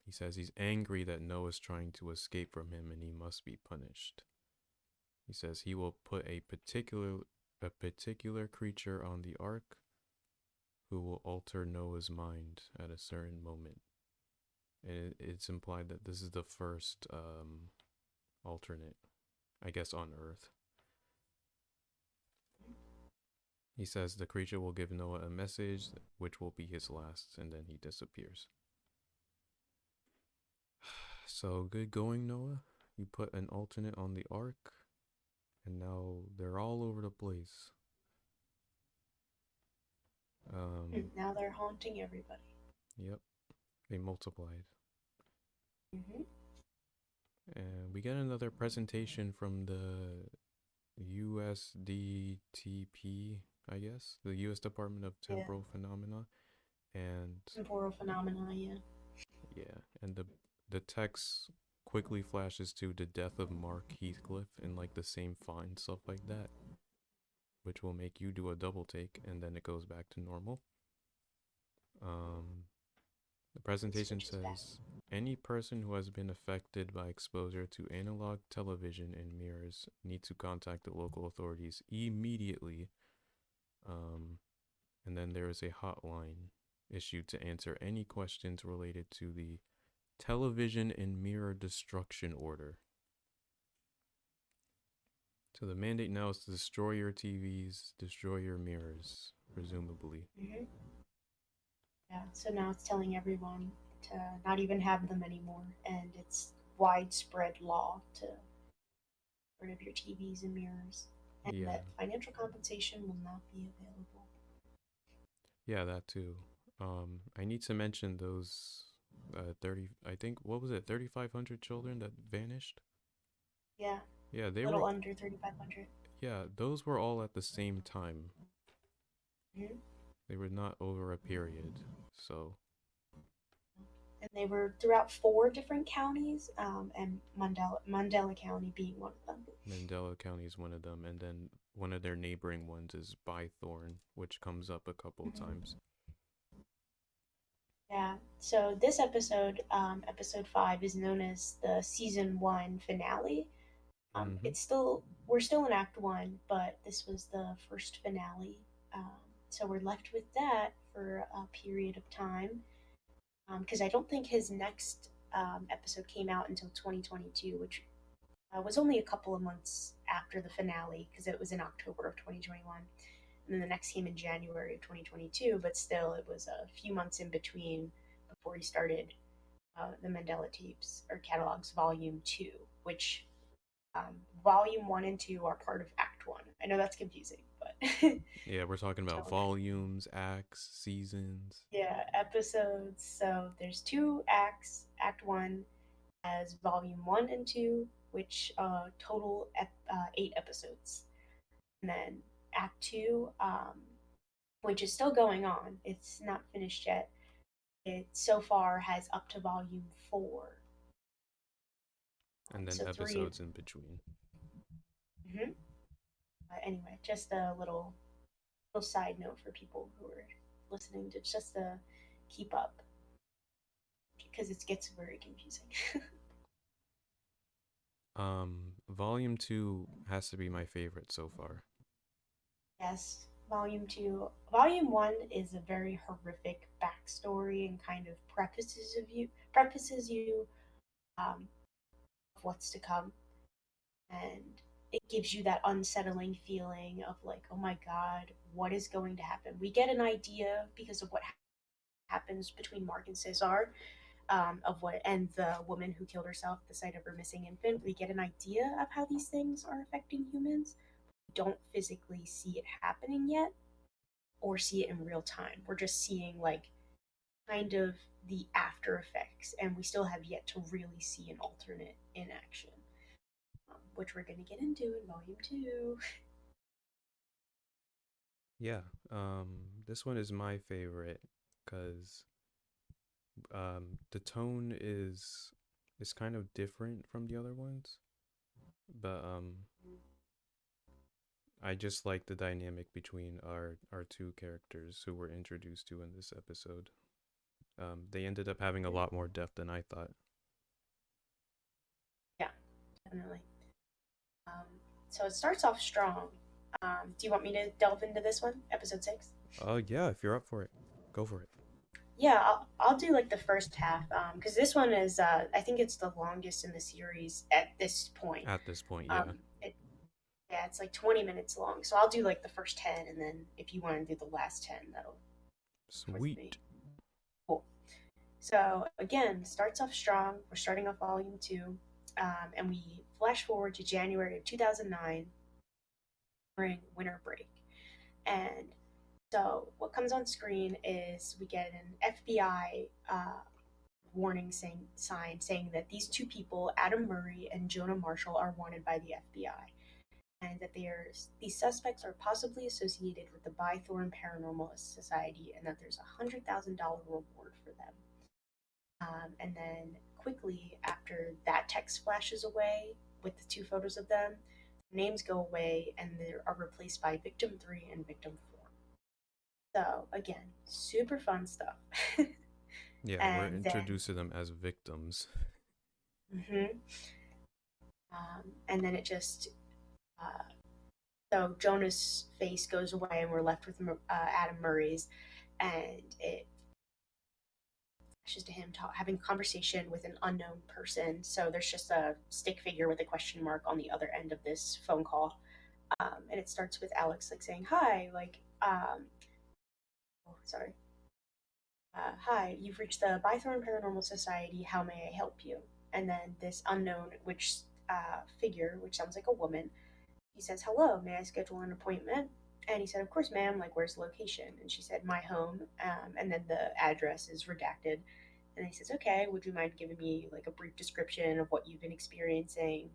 S1: He says he's angry that Noah's trying to escape from him and he must be punished. He says he will put a particular creature on the ark who will alter Noah's mind at a certain moment. And it's implied that this is the first alternate, I guess, on Earth. He says the creature will give Noah a message, which will be his last, and then he disappears. So good going, Noah. You put an alternate on the ark, and now they're all over the place.
S2: Now they're haunting everybody.
S1: Yep, they multiplied. And we get another presentation from the USDTP, I guess, the U.S. Department of Temporal Phenomena, and
S2: temporal phenomena, yeah.
S1: Yeah, and the text quickly flashes to the death of Mark Heathcliff in like the same font, stuff like that, which will make you do a double take, and then it goes back to normal. The presentation says any person who has been affected by exposure to analog television and mirrors need to contact the local authorities immediately. And then there is a hotline issued to answer any questions related to the television and mirror destruction order. So the mandate now is to destroy your TVs, destroy your mirrors, presumably.
S2: Yeah, so now it's telling everyone to not even have them anymore, and it's widespread law to get rid of your TVs and mirrors, and that financial compensation will not be available.
S1: Yeah, that too. I need to mention those 30, I think, what was it, 3,500 children that vanished?
S2: Yeah,
S1: Yeah,
S2: a little under 3,500.
S1: yeah, those were all at the same time.
S2: Mm-hmm.
S1: They were not over a period. So,
S2: And they were throughout four different counties, and Mandela County being one of them.
S1: Mandela County is one of them, and then one of their neighboring ones is Bythorn, which comes up a couple
S2: Mm-hmm.
S1: times.
S2: Yeah. So this episode, episode 5, is known as the season 1 finale.
S1: Mm-hmm.
S2: It's still we're still in Act 1, but this was the first finale. Um, so we're left with that for a period of time. Because I don't think his next episode came out until 2022, which was only a couple of months after the finale, because it was in October of 2021. And then the next came in January of 2022, but still, it was a few months in between before he started the Mandela Tapes or Catalogs Volume 2, which Volume 1 and 2 are part of Act 1. I know that's confusing, but
S1: Yeah, we're talking about
S2: so
S1: volumes, acts, seasons.
S2: yeah, episodes. So there's two acts. Act 1 has Volume 1 and 2, which total 8 episodes. And then Act 2, which is still going on, it's not finished yet. It so far has up to Volume 4.
S1: And then
S2: So three.
S1: episodes in between.
S2: Mm-hmm. Anyway, just a little side note for people who are listening to just to keep up because it gets very confusing.
S1: Volume 2 has to be my favorite so far.
S2: Yes, Volume 2. Volume 1 is a very horrific backstory and kind of prefaces you um, of what's to come, and it gives you that unsettling feeling of like, oh my god, what is going to happen? We get an idea because of what happens between Mark and Cesar, of what and the woman who killed herself at the sight of her missing infant. We get an idea of how these things are affecting humans. We don't physically see it happening yet or see it in real time. We're just seeing like kind of the after effects, and we still have yet to really see an alternate in action, which we're going to get into in Volume 2.
S1: Yeah, this one is my favorite because the tone is kind of different from the other ones, but I just like the dynamic between our two characters who were introduced to in this episode. They ended up having a lot more depth than I thought.
S2: Yeah, definitely. Um, so it starts off strong. Do you want me to delve into this one, episode 6?
S1: Yeah, if you're up for it, go for it.
S2: Yeah, I'll do like the first half, because this one is I think it's the longest in the series at this point.
S1: At this point, yeah.
S2: It, yeah, it's like 20 minutes long, so I'll do like the first 10, and then if you want to do the last 10, that'll with me.
S1: Sweet.
S2: Cool. So again, starts off strong. We're starting off volume 2, and we flash forward to January of 2009 during winter break, and so what comes on screen is we get an FBI warning sign saying that these two people, Adam Murray and Jonah Marshall, are wanted by the FBI, and that these suspects are possibly associated with the Bythorn Paranormal Society, and that there's $100,000 reward for them. And then quickly after that text flashes away with the two photos of them, names go away and they are replaced by Victim 3 and Victim 4. So again, super fun stuff.
S1: Yeah, we're
S2: And then,
S1: introduced to them as victims.
S2: mhm, and then it just uh, so Jonah's face goes away, and we're left with Adam Murray's, and it flashes to him having conversation with an unknown person. So there's just a stick figure with a question mark on the other end of this phone call, and it starts with Alex like saying hi, like oh, sorry. Hi, you've reached the Bythorn Paranormal Society. How may I help you? And then this unknown, which figure, which sounds like a woman, he says, "Hello, may I schedule an appointment?" And he said, of course, ma'am, like, where's the location? And she said, my home. And then the address is redacted. And he says, okay, would you mind giving me like a brief description of what you've been experiencing?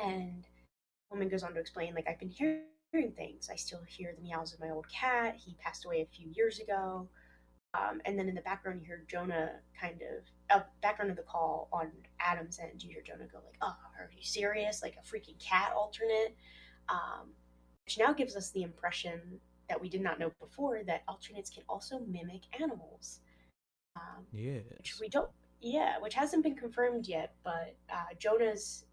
S2: And the woman goes on to explain, like, I've been hearing things. I still hear the meows of my old cat. He passed away a few years ago. And then in the background, you hear Jonah kind of, background of the call on Adam's end, you hear Jonah go like, oh, are you serious? Like a freaking cat alternate? Um, which now gives us the impression that we did not know before that alternates can also mimic animals, which
S1: Yes.
S2: we don't, yeah, which hasn't been confirmed yet, but Jonah's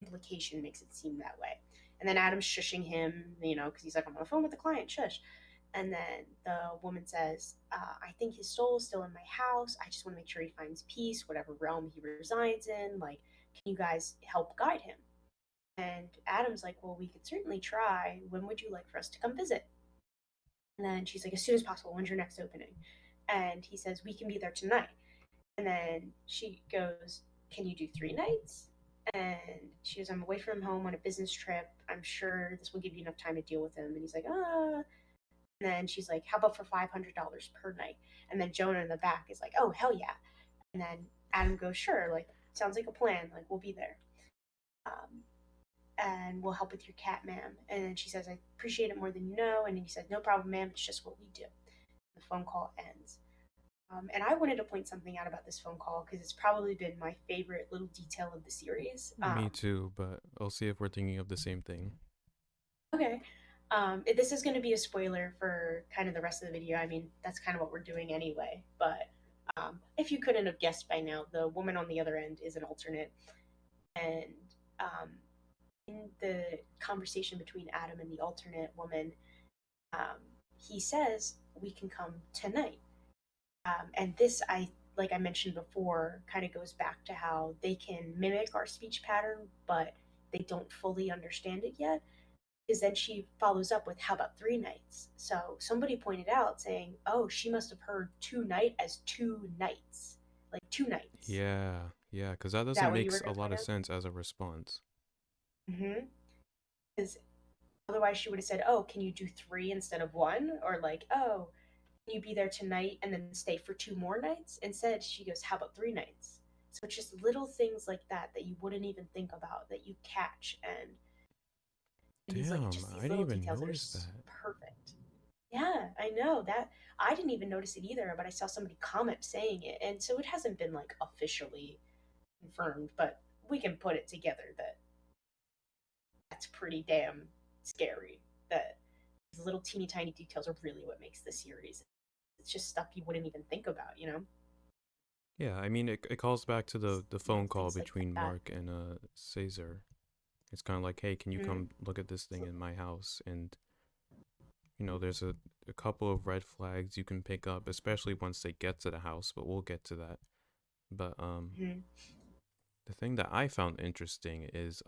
S2: implication makes it seem that way. And then Adam's shushing him, because he's like, I'm on the phone with the client, shush. And then the woman says, I think his soul is still in my house. I just want to make sure he finds peace, whatever realm he resides in. Like, can you guys help guide him? And Adam's like, well, we could certainly try. When would you like for us to come visit? And then she's like, as soon as possible. When's your next opening? And he says, we can be there tonight. And then she goes, can you do 3 nights? And she goes, I'm away from home on a business trip. I'm sure this will give you enough time to deal with him. And he's like, ah. And then she's like, how about for $500 per night? And then Jonah in the back is like, oh, hell yeah. And then Adam goes, sure, like, sounds like a plan. Like, we'll be there. Um, and we'll help with your cat, ma'am. And then she says, I appreciate it more than you know. And he said, no problem, ma'am. It's just what we do. The phone call ends. And I wanted to point something out about this phone call because it's probably been my favorite little detail of the series.
S1: Me too, but I'll see if we're thinking of the same thing.
S2: Okay. This is going to be a spoiler for kind of the rest of the video. I mean, that's kind of what we're doing anyway. But if you couldn't have guessed by now, the woman on the other end is an alternate. And um, in the conversation between Adam and the alternate woman, um, he says, we can come tonight. And this, like I mentioned before, kind of goes back to how they can mimic our speech pattern, but they don't fully understand it yet. Because then she follows up with, how about 3 nights? So somebody pointed out saying, oh, she must have heard two night as 2 nights, like 2 nights.
S1: Yeah, yeah, because that
S2: Is
S1: doesn't
S2: that what you
S1: make
S2: were
S1: a
S2: going to
S1: lot
S2: point
S1: of
S2: out?
S1: sense as a response.
S2: Mm-hmm. Because otherwise she would have said, oh, can you do 3 instead of 1? Or like, oh, can you be there tonight and then stay for 2 more nights? Instead, she goes, how about 3 nights? So it's just little things like that that you wouldn't even think about that you catch, and these like
S1: Damn,
S2: just
S1: I
S2: these
S1: didn't
S2: little
S1: even
S2: details that are
S1: notice that.
S2: perfect. Yeah, I know that. I didn't even notice it either, but I saw somebody comment saying it, and so it hasn't been like officially confirmed, but we can put it together that that's pretty damn scary. That these little teeny tiny details are really what makes the series. It's just stuff you wouldn't even think about.
S1: Yeah, I mean, it calls back to the
S2: Little
S1: phone call
S2: things like
S1: between
S2: that.
S1: Mark and Caesar. It's kind of like, hey, can you
S2: Mm-hmm.
S1: come look at this thing in my house? And there's a couple of red flags you can pick up, especially once they get to the house. But we'll get to that. But
S2: Mm-hmm.
S1: the thing that I found interesting is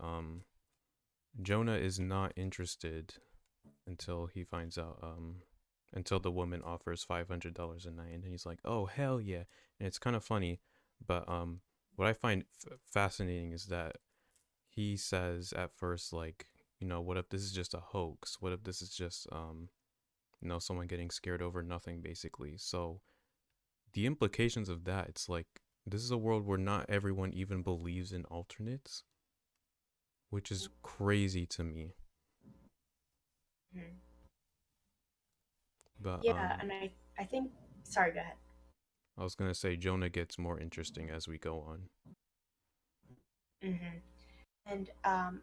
S1: Jonah is not interested until he finds out until the woman offers $500 a night, and he's like, oh hell yeah. And it's kind of funny, but what I find fascinating is that he says at first, like, what if this is just a hoax? What if this is just someone getting scared over nothing, basically? So the implications of that, it's like, this is a world where not everyone even believes in alternates, which is crazy to me.
S2: Mm-hmm.
S1: But
S2: Yeah, and I think. Sorry, go ahead.
S1: I was gonna say Jonah gets more interesting as we go on.
S2: Mm-hmm. And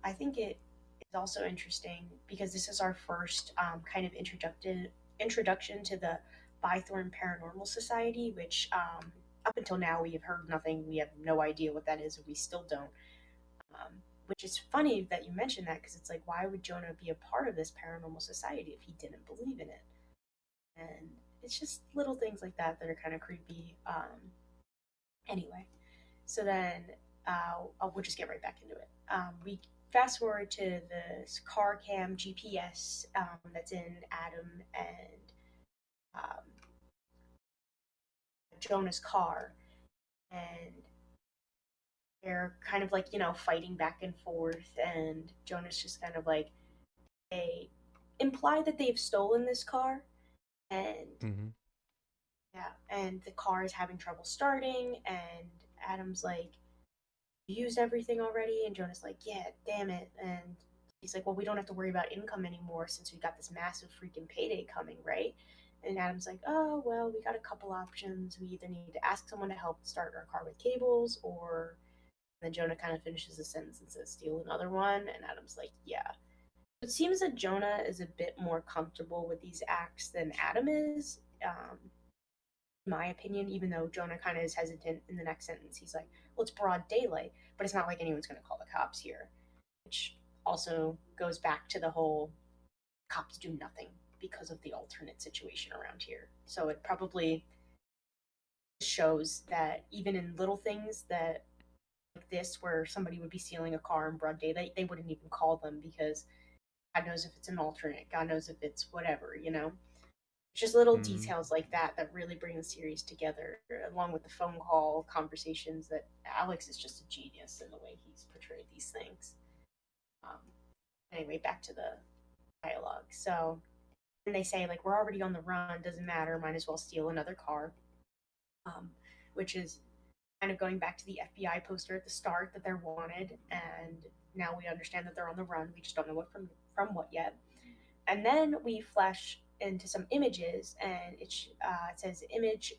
S2: I think it is also interesting because this is our first kind of introduction to the Bythorn Paranormal Society, which up until now we have heard nothing. We have no idea what that is, and we still don't. Um, which is funny that you mentioned that because it's like, why would Jonah be a part of this paranormal society if he didn't believe in it? And it's just little things like that that are kind of creepy. Anyway, so then we'll just get right back into it. We fast forward to this car cam GPS that's in Adam and um, Jonah's car, and they're kind of like fighting back and forth, and Jonah's just kind of like, hey, imply that they've stolen this car, and
S1: Mhm.
S2: yeah, and the car is having trouble starting, and Adam's like, "You used everything already?" And Jonah's like, "Yeah, damn it." And he's like, "Well, we don't have to worry about income anymore since we got this massive freaking payday coming, right?" And Adam's like, "Oh, well, we got a couple options. We either need to ask someone to help start our car with cables, or..." And then Jonah kind of finishes the sentence and says, "Steal another one." And Adam's like, "Yeah." It seems that Jonah is a bit more comfortable with these acts than Adam is. In my opinion, even though Jonah kind of is hesitant in the next sentence. He's like, "Well, it's broad daylight, but it's not like anyone's going to call the cops here," which also goes back to the whole cops do nothing because of the alternate situation around here. So it probably shows that even in little things that like this, where somebody would be stealing a car in broad daylight, they wouldn't even call them because God knows if it's an alternate, God knows if it's whatever, you know? Just little
S1: Mhm.
S2: details like that that really bring the series together, along with the phone call conversations. That Alex is just a genius in the way he's portrayed these things. Um, anyway, back to the dialogue. So, and they say like, "We're already on the run. Doesn't matter. Might as well steal another car," um, which is kind of going back to the FBI poster at the start that they're wanted, and now we understand that they're on the run. We just don't know what from what yet. And then we flash into some images, and it says image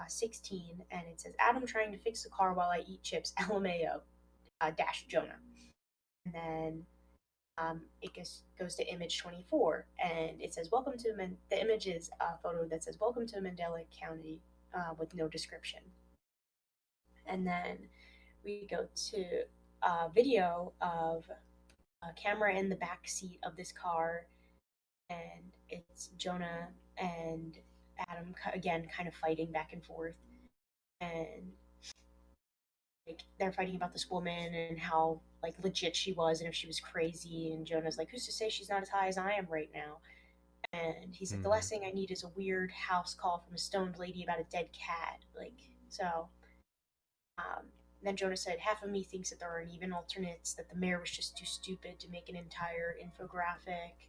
S2: 16, and it says Adam trying to fix the car while I eat chips, LMAO, dash Jonah. And then it goes to image 24, and it says welcome to the image is a photo that says welcome to Mandela County, with no description. And then we go to a video of a camera in the back seat of this car, and it's Jonah and Adam again kind of fighting back and forth, and like they're fighting about this woman and how like legit she was and if she was crazy, and Jonah's like, "Who's to say she's not as high as I am right now?" And he's like, "The last
S1: Mhm.
S2: thing I need is a weird house call from a stoned lady about a dead cat." Like, so um then Jonah said, "Half of me thinks that there aren't even alternates, that the mayor was just too stupid to make an entire infographic."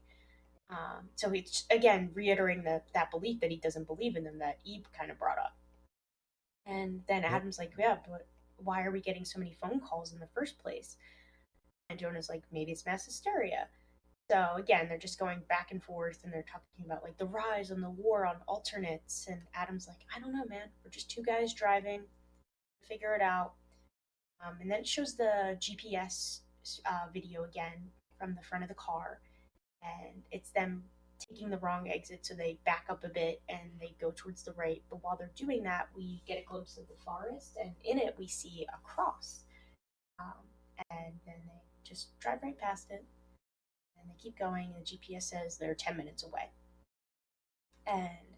S2: So it's again reiterating that belief that he doesn't believe in them that Eve kind of brought up. And then
S1: Yep.
S2: Adam's like, "Yeah, but why are we getting so many phone calls in the first place?" And Jonah's like, "Maybe it's mass hysteria." So again, they're just going back and forth, and they're talking about like the rise and the war on alternates. And Adam's like, "I don't know, man. We're just two guys driving, figure it out." And then it shows the GPS video again from the front of the car, and it's them taking the wrong exit, so they back up a bit and they go towards the right. But while they're doing that, we get a glimpse of the forest, and in it we see a cross. Um, and then they just drive right past it, and they keep going. And the GPS says they're 10 minutes away. And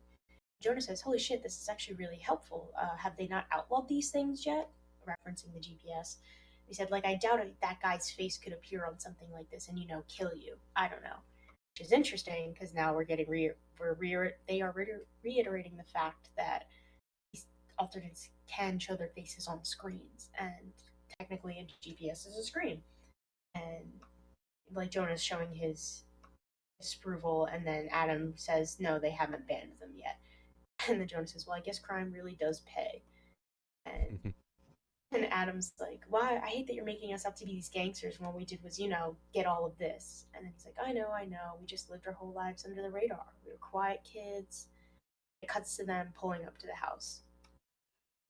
S2: Jonah says, "Holy shit, this is actually really helpful. Have they not outlawed these things yet?" Referencing the GPS. He said, "Like, I doubt it, that guy's face could appear on something like this and, kill you. I don't know." Which is interesting because now we're getting they are reiterating the fact that these alternates can show their faces on screens, and technically a GPS is a screen. And like Jonah's showing his disapproval, and then Adam says, "No, they haven't banned them yet." And then Jonah says, "Well, I guess crime really does pay." And and Adam's like, "Why? I hate that you're making us out to be these gangsters when all we did was, get all of this." And then he's like, I know. We just lived our whole lives under the radar. We were quiet kids." It cuts to them pulling up to the house.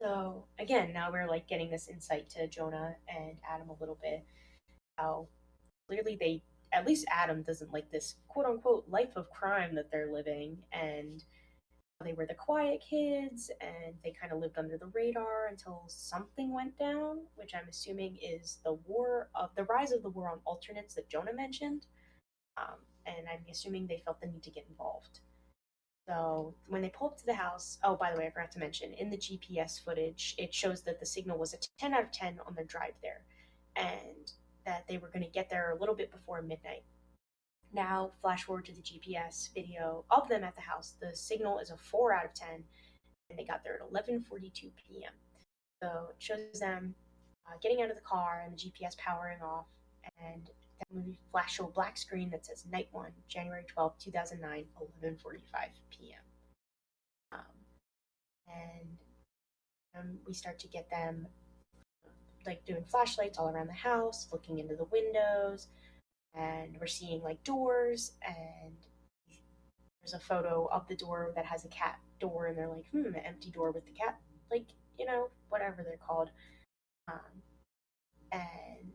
S2: So again, now we're like getting this insight to Jonah and Adam a little bit. How clearly at least Adam doesn't like this quote unquote life of crime that they're living, and they were the quiet kids and they kind of lived under the radar until something went down, which I'm assuming is the rise of the war on alternates that Jonah mentioned. And I'm assuming they felt the need to get involved. So when they pull up to the house, oh, by the way, I forgot to mention, in the GPS footage, it shows that the signal was a 10 out of 10 on their drive there, and that they were going to get there a little bit before midnight. Now, flash forward to the GPS video of them at the house. The signal is a 4 out of 10, and they got there at 11:42 p.m. So it shows them getting out of the car and the GPS powering off, and them we flash a black screen that says Night 1, January 12th, 2009, 11:45 p.m. And we start to get them like doing flashlights all around the house, looking into the windows, and we're seeing like doors, and there's a photo of the door that has a cat door, and they're like, an empty door with the cat, like, whatever they're called. And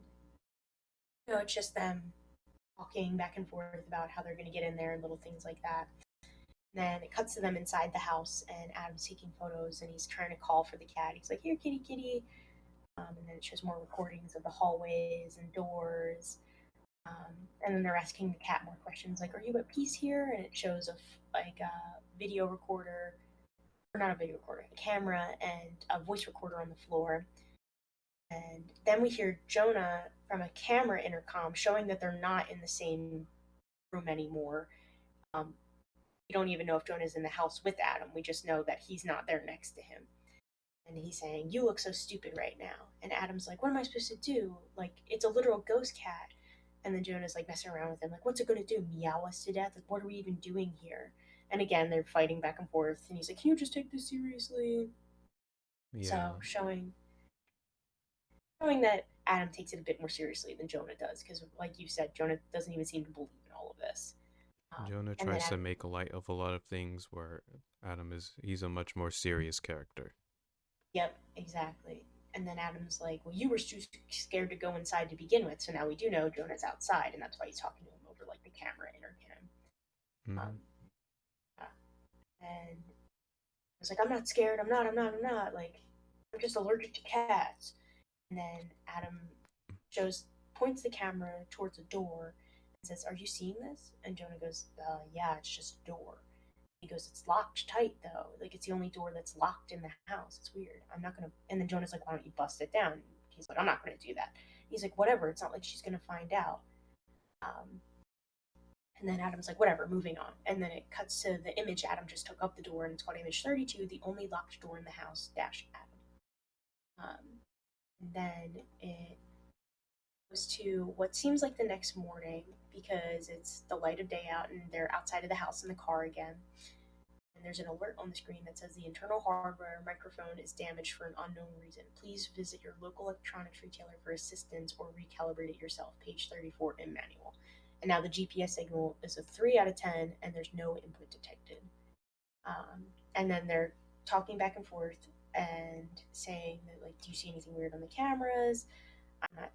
S2: it's just them talking back and forth about how they're going to get in there and little things like that. And then it cuts to them inside the house, and Adam's taking photos, and he's trying to call for the cat. He's like, "Here, kitty, kitty." And then it shows more recordings of the hallways and doors. And then they're asking the cat more questions, like, "Are you at peace here?" And it shows a video recorder, or not a video recorder, a camera and a voice recorder on the floor. And then we hear Jonah from a camera intercom showing that they're not in the same room anymore. We don't even know if Jonah's in the house with Adam. We just know that he's not there next to him. And he's saying, "You look so stupid right now." And Adam's like, "What am I supposed to do? Like, it's a literal ghost cat." And then Jonah's like messing around with him, like, "What's it gonna do? Meow us to death? Like, what are we even doing here?" And again, they're fighting back and forth. And he's like, "Can you just take this seriously?"
S1: Yeah.
S2: So showing that Adam takes it a bit more seriously than Jonah does, because, like you said, Jonah doesn't even seem to believe in all of this.
S1: Jonah
S2: And then
S1: tries to
S2: Adam,
S1: make a light of a lot of things, where he's a much more serious character.
S2: yep, exactly. And then Adam's like, "Well, you were too scared to go inside to begin with, so now we do know Jonah's outside, and that's why he's talking to him over like the camera intercom."
S1: Mm-hmm.
S2: Um, and I was like, "I'm not scared. I'm not. Like, I'm just allergic to cats." And then Adam points the camera towards a door and says, "Are you seeing this?" And Jonah goes, "Yeah, it's just a door." He goes, "It's locked tight though. Like, it's the only door that's locked in the house. It's weird. I'm not gonna." And then Jonah's like, "Why don't you bust it down?" He's like, "I'm not gonna do that." He's like, "Whatever. It's not like she's gonna find out." And then Adam's like, "Whatever, moving on." And then it cuts to the image Adam just took up the door, and it's called image 32, the only locked door in the house, dash Adam. And then it goes to what seems like the next morning, because it's the light of day out and they're outside of the house in the car again. And there's an alert on the screen that says the internal hardware microphone is damaged for an unknown reason. Please visit your local electronics retailer for assistance or recalibrate it yourself. Page 34 in manual. And now the GPS signal is a 3 out of 10, and there's no input detected. And then they're talking back and forth and saying that, like, "Do you see anything weird on the cameras?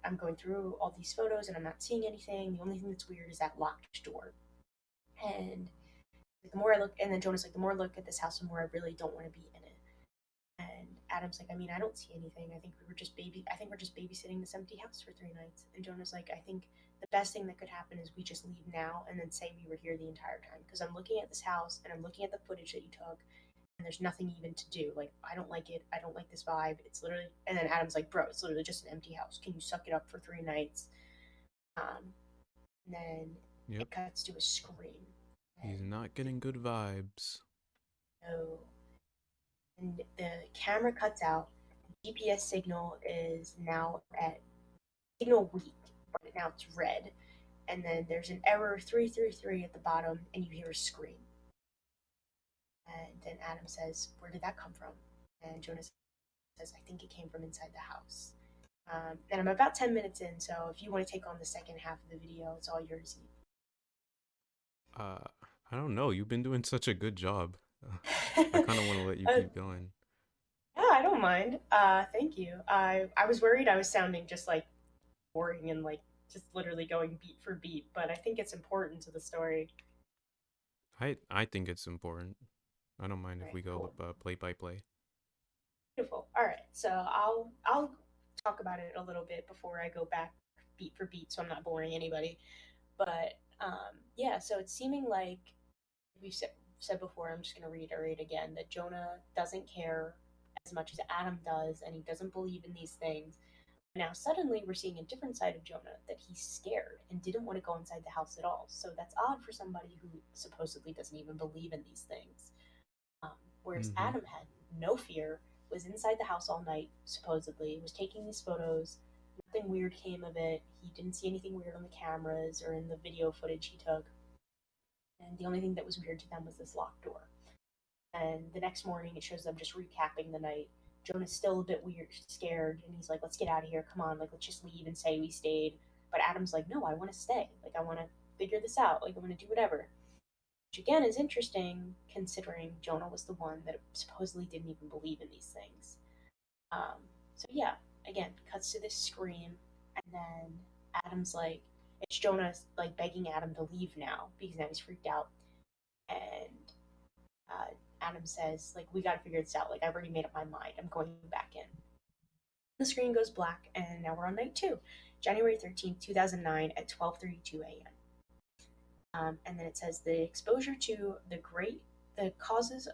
S2: I'm going through all these photos and I'm not seeing anything. The only thing that's weird is that locked door." And the more I look, and then Jonah's like, "The more I look at this house, the more I really don't want to be in it." And Adam's like, "I don't see anything. I think we're just babysitting this empty house for 3 nights." And Jonah's like, "I think the best thing that could happen is we just leave now and then say we were here the entire time, because I'm looking at this house and I'm looking at the footage that you took, and there's nothing even to do. Like, I don't like it. I don't like this vibe. It's literally..." And then Adam's like, "Bro, it's literally just an empty house. Can you suck it up for 3 nights?" And then
S1: Yep.
S2: it cuts to a scream.
S1: He's not getting good vibes.
S2: No. And the camera cuts out. The GPS signal is now at signal weak, but now it's red. And then there's an error 333 at the bottom, and you hear a scream. And then Adam says, "Where did that come from?" And Jonas says, "I think it came from inside the house." And I'm about 10 minutes in, so if you want to take on the second half of the video, it's all yours.
S1: I don't know. You've been doing such a good job. I kind of want to let you keep going.
S2: Yeah, I don't mind. Thank you. I was worried I was sounding just like boring and like just literally going beat for beat, but I think it's important to the story.
S1: I think it's important. I don't mind if
S2: Right,
S1: we go
S2: cool.
S1: play by play.
S2: Beautiful. All right, so I'll talk about it a little bit before I go back beat for beat, so I'm not boring anybody. But yeah, so it's seeming like we've said before. I'm just going to reiterate again that Jonah doesn't care as much as Adam does, and he doesn't believe in these things. Now suddenly we're seeing a different side of Jonah, that he's scared and didn't want to go inside the house at all. So that's odd for somebody who supposedly doesn't even believe in these things. Whereas
S1: Mm-hmm.
S2: Adam had no fear, was inside the house all night, supposedly, was taking these photos, Nothing weird came of it. He didn't see anything weird on the cameras or in the video footage he took. And the only thing that was weird to them was this locked door. And the next morning, it shows them just recapping the night. Jonah's still a bit weird, scared, and he's like, "Let's get out of here. Come on, like let's just leave and say we stayed." But Adam's like, "No, I want to stay. Like I want to figure this out. Like I want to do whatever." Which again is interesting, considering Jonah was the one that supposedly didn't even believe in these things. So yeah, again, cuts to this scream, and then Adam's like, it's Jonah like begging Adam to leave now because now he's freaked out, and uh, Adam says, like, we gotta figure this out. Like, I've already made up my mind. I'm going back in. The screen goes black, and now we're on night two, January 13th, 2009, at 12:32 a.m. And then it says the exposure to the causes,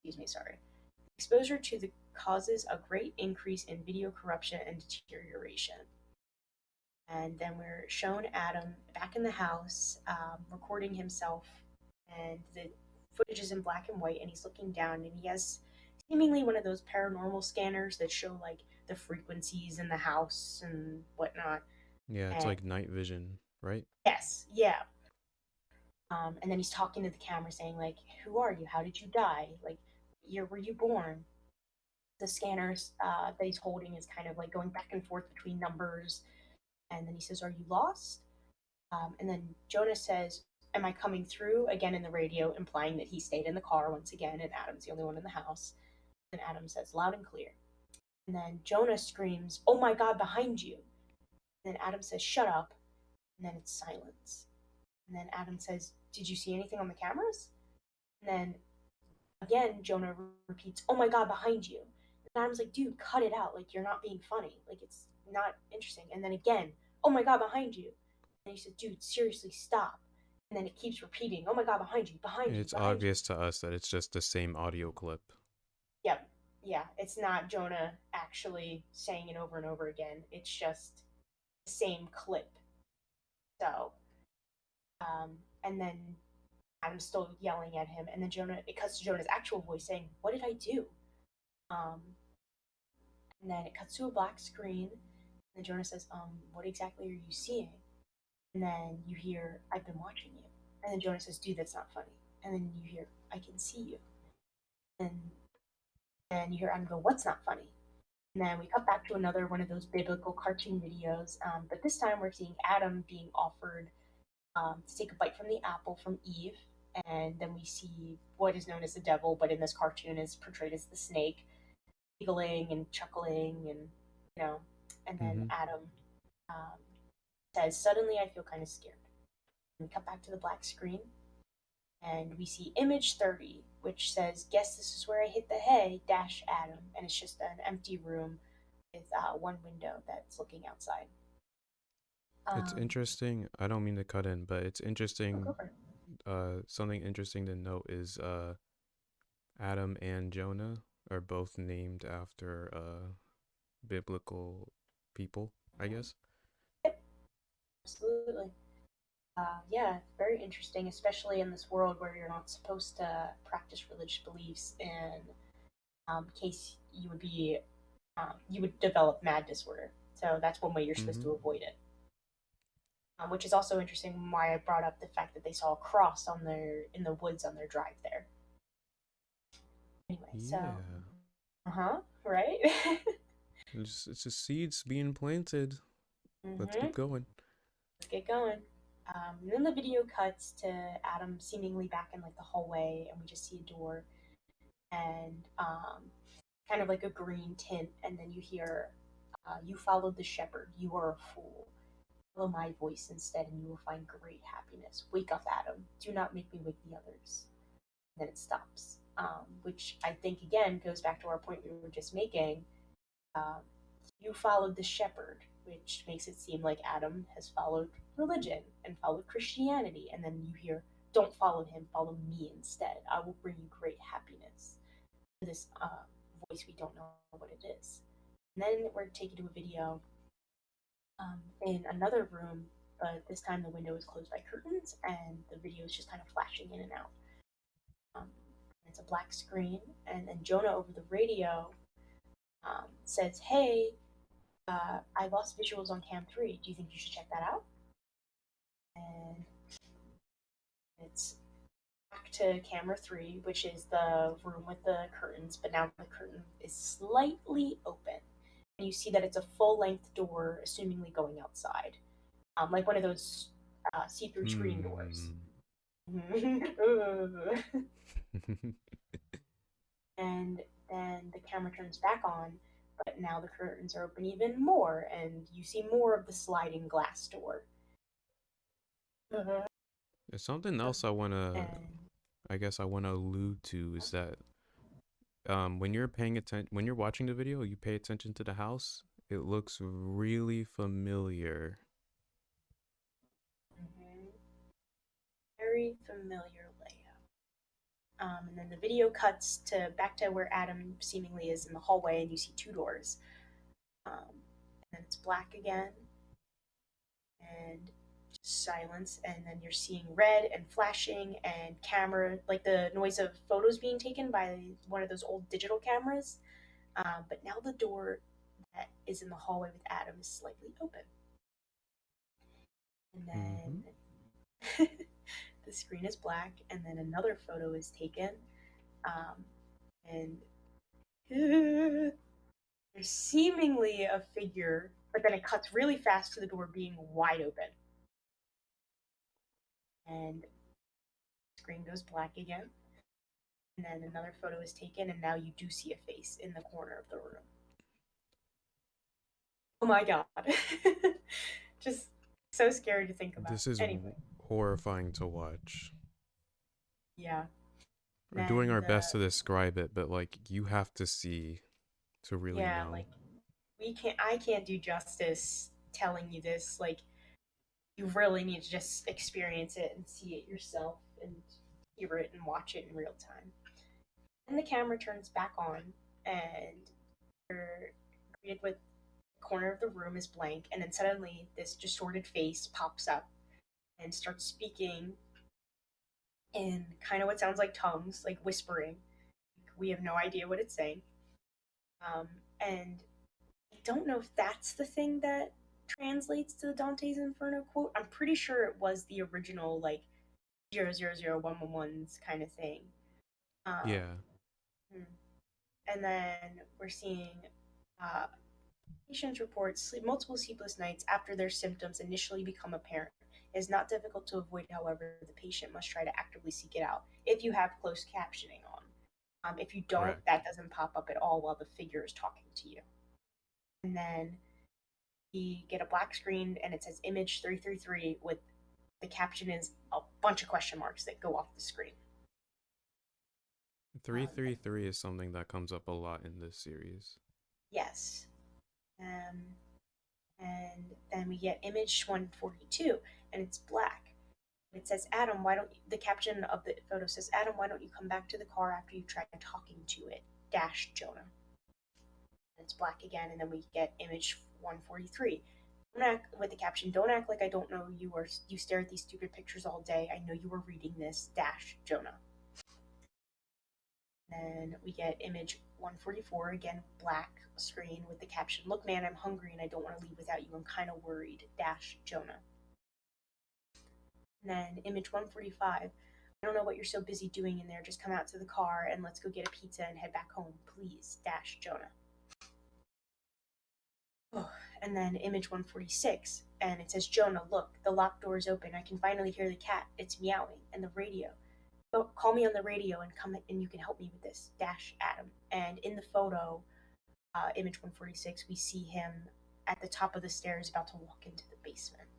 S2: excuse me, sorry, exposure to the causes a great increase in video corruption and deterioration. And then we're shown Adam back in the house, recording himself, and the footage is in black and white, and he's looking down, and he has seemingly one of those paranormal scanners that show like the frequencies in the house and whatnot.
S1: Yeah, it's
S2: And
S1: like night vision, right?
S2: yes, yeah. And then he's talking to the camera, saying like, "Who are you? How did you die? Like, what year were you born?" The scanners that he's holding is kind of like going back and forth between numbers, and then he says, "Are you lost?" And then Jonah says, "Am I coming through?" Again in the radio, implying that he stayed in the car once again, and Adam's the only one in the house. And Adam says, "Loud and clear." And then Jonah screams, "Oh my God, behind you!" And then Adam says, "Shut up." And then it's silence. And then Adam says, "Did you see anything on the cameras?" And then again, Jonah repeats, "Oh my God, behind you." And Adam's like, "Dude, cut it out. Like, you're not being funny. Like, it's not interesting." And then again, "Oh my God, behind you." And he said, "Dude, seriously, stop." And then it keeps repeating, "Oh my God, behind you, behind you,
S1: It's
S2: behind you."
S1: obvious to us that it's just the same audio clip.
S2: Yep. Yeah. It's not Jonah actually saying it over and over again. It's just the same clip. So, and then Adam's still yelling at him. And then it cuts to Jonah's actual voice saying, "What did I do?" Um, and then it cuts to a black screen. And Jonah says, "What exactly are you seeing?" And then you hear, "I've been watching you." And then Jonah says, "Dude, that's not funny." And then you hear, "I can see you." And then you hear Adam go, "What's not funny?" And then we cut back to another one of those biblical cartoon videos, but this time we're seeing Adam being offered to take a bite from the apple from Eve, and then we see what is known as the devil, but in this cartoon is portrayed as the snake, giggling and chuckling, and you know, and then
S1: Mm-hmm.
S2: Adam um, says, "Suddenly I feel kind of scared." And we cut back to the black screen, and we see image 30, which says, "Guess this is where I hit the hay, dash Adam," and it's just an empty room with one window that's looking outside.
S1: It's
S2: Um,
S1: interesting. I don't mean to cut in, but it's
S2: oh,
S1: interesting.
S2: go for it.
S1: Something interesting to note is Adam and Jonah are both named after biblical people, I guess.
S2: Yep, absolutely. Yeah, very interesting, especially in this world where you're not supposed to practice religious beliefs in case you would develop mad disorder. So that's one way you're supposed
S1: Mm-hmm.
S2: to avoid it. Which is also interesting why I brought up the fact that they saw a cross on their in the woods on their drive there. Anyway, so
S1: Yeah.
S2: right.
S1: It's just seeds being planted. Let's
S2: Mm-hmm.
S1: keep going.
S2: Let's get going. And then the video cuts to Adam seemingly back in like the hallway, and we just see a door and kind of like a green tint, and then you hear, "You followed the shepherd. You are a fool. Follow my voice instead, and you will find great happiness. Wake up, Adam. Do not make me wake the others." And then it stops, which I think again goes back to our point we were just making. Um, you followed the shepherd, which makes it seem like Adam has followed religion and followed Christianity. And then you hear, "Don't follow him, follow me instead. I will bring you great happiness." This voice, we don't know what it is. And then we're taken to a video in another room, but this time the window is closed by curtains and the video is just kind of flashing in and out. Um, it's a black screen, and then Jonah over the radio says, "Hey, I lost visuals on cam 3. Do you think you should check that out? And it's back to camera 3, which is the room with the curtains, but now the curtain is slightly open. And you see that it's a full-length door, assumingly going outside, like one of those see-through screen doors.
S1: Hmm.
S2: And then the camera turns back on, but now the curtains are open even more, and you see more of the sliding glass door.
S1: There's something else I wanna,
S2: And
S1: I guess I wanna allude to is that when you're when you're watching the video, you pay attention to the house. It looks really familiar.
S2: mhm, very familiar layout. And then the video cuts to back to where Adam seemingly is in the hallway, and you see two doors. And then it's black again, and just silence. And then you're seeing red and flashing and camera, like the noise of photos being taken by one of those old digital cameras. But now the door that is in the hallway with Adam is slightly open. And
S1: Hmm.
S2: then the screen is black, and then another photo is taken. Um, and there's seemingly a figure, but then it cuts really fast to the door being wide open. And the screen goes black again. And then another photo is taken, and now you do see a face in the corner of the room. Oh my god. Just so scary to think about.
S1: This is
S2: Anyway,
S1: horrifying to watch.
S2: yeah.
S1: We're doing
S2: Then
S1: our best to describe it, but like you have to see to really
S2: yeah,
S1: know.
S2: like I can't do justice telling you this. Like, you really need to just experience it and see it yourself and hear it and watch it in real time. And the camera turns back on, and you're greeted with the corner of the room is blank, and then suddenly this distorted face pops up and starts speaking in kind of what sounds like tongues, like whispering. We have no idea what it's saying. And I don't know if that's the thing that translates to the Dante's Inferno quote. I'm pretty sure it was the original, like, 000111's kind of thing. Um,
S1: Yeah.
S2: hmm. And then we're seeing uh, patients report multiple sleepless nights after their symptoms initially become apparent. It is not difficult to avoid, however, the patient must try to actively seek it out if you have closed captioning on. If you don't,
S1: Correct.
S2: that doesn't pop up at all while the figure is talking to you. And then we get a black screen and it says image 333 with the caption is a bunch of question marks that go off the screen.
S1: 333 is something that comes up a lot in this series.
S2: Yes. Um, and then we get image 142 and it's black. It says, Adam, why don't you, the caption of the photo says, Adam, why don't you come back to the car after you tried talking to it? Dash Jonah. And it's black again, and then we get image 143. With the caption, don't act like I don't know you, or you stare at these stupid pictures all day. I know you were reading this. Dash Jonah. Then we get image 144, again, black screen with the caption, look, man, I'm hungry and I don't want to leave without you. I'm kind of worried. Dash Jonah. And then image 145, I don't know what you're so busy doing in there. Just come out to the car and let's go get a pizza and head back home, please. Dash Jonah. Oh, and then image 146, and it says, Jonah, look, the locked door is open. I can finally hear the cat. It's meowing. And the radio. So call me on the radio and come and you can help me with this. Dash Adam. And in the photo, image 146, we see him at the top of the stairs about to walk into the basement.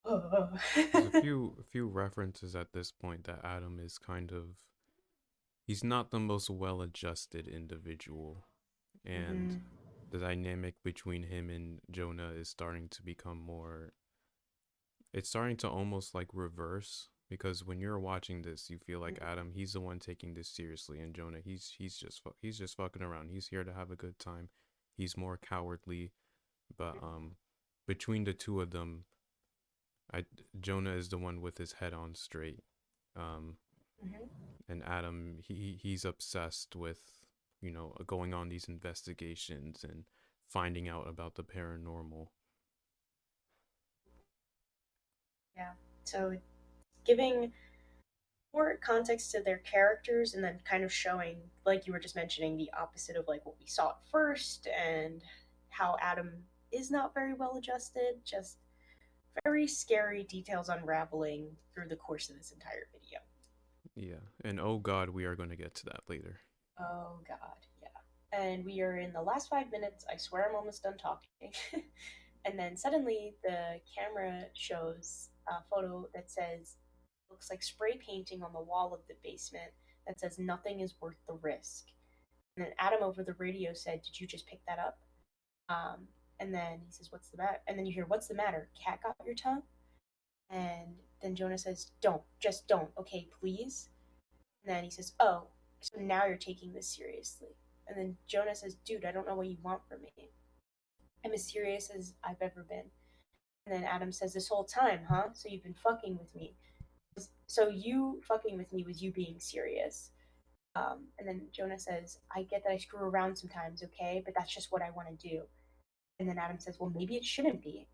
S2: Oh.
S1: There's a few references at this point that Adam is kind of, he's not the most well-adjusted individual, and
S2: Mm-hmm.
S1: the dynamic between him and Jonah is starting to become more, it's starting to almost like reverse, because when you're watching this you feel like Adam, he's the one taking this seriously, and Jonah, he's just fucking around. He's here to have a good time. He's more cowardly, but between the two of them, I Jonah is the one with his head on straight. Um
S2: Mm-hmm.
S1: and Adam, he's obsessed with, going on these investigations and finding out about the paranormal.
S2: Yeah. So giving more context to their characters and then kind of showing, like you were just mentioning, the opposite of like what we saw at first and how Adam is not very well adjusted. Just very scary details unraveling through the course of this entire video.
S1: Yeah, and oh god, we are going to get to that later.
S2: Oh god, yeah. And we are in the last 5 minutes. I swear I'm almost done talking. And then suddenly the camera shows a photo that says, looks like spray painting on the wall of the basement that says nothing is worth the risk. And then Adam over the radio said, "Did you just pick that up?" And then he says, "What's the matter?" And then you hear, "What's the matter? Cat got your tongue?" And then Jonah says, "Don't, just don't, okay, please." And then he says, "Oh, so now you're taking this seriously." And then Jonah says, "Dude, I don't know what you want from me. I'm as serious as I've ever been." And then Adam says, "This whole time, huh? So you've been fucking with me. So you fucking with me was you being serious." And then Jonah says, "I get that I screw around sometimes, okay? But that's just what I want to do." And then Adam says, "Well, maybe it shouldn't be."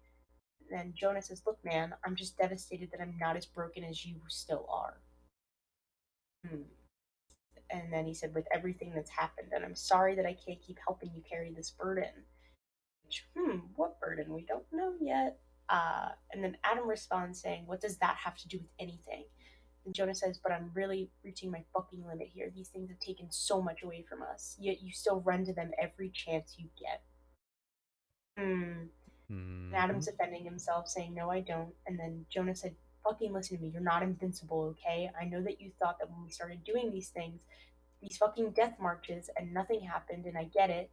S2: And then Jonah says, "Look, man, I'm just devastated that I'm not as broken as you still are." Hmm. And then he said, "With everything that's happened, and I'm sorry that I can't keep helping you carry this burden." Which, what burden? We don't know yet. And then Adam responds saying, "What does that have to do with anything?" And Jonah says, "But I'm really reaching my fucking limit here. These things have taken so much away from us, yet you still run to them every chance you get." And
S1: Mm-hmm.
S2: Adam's defending himself, saying, "No, I don't." And then Jonah said, "Fucking listen to me. You're not invincible, okay? I know that you thought that when we started doing these things, these fucking death marches, and nothing happened, and I get it.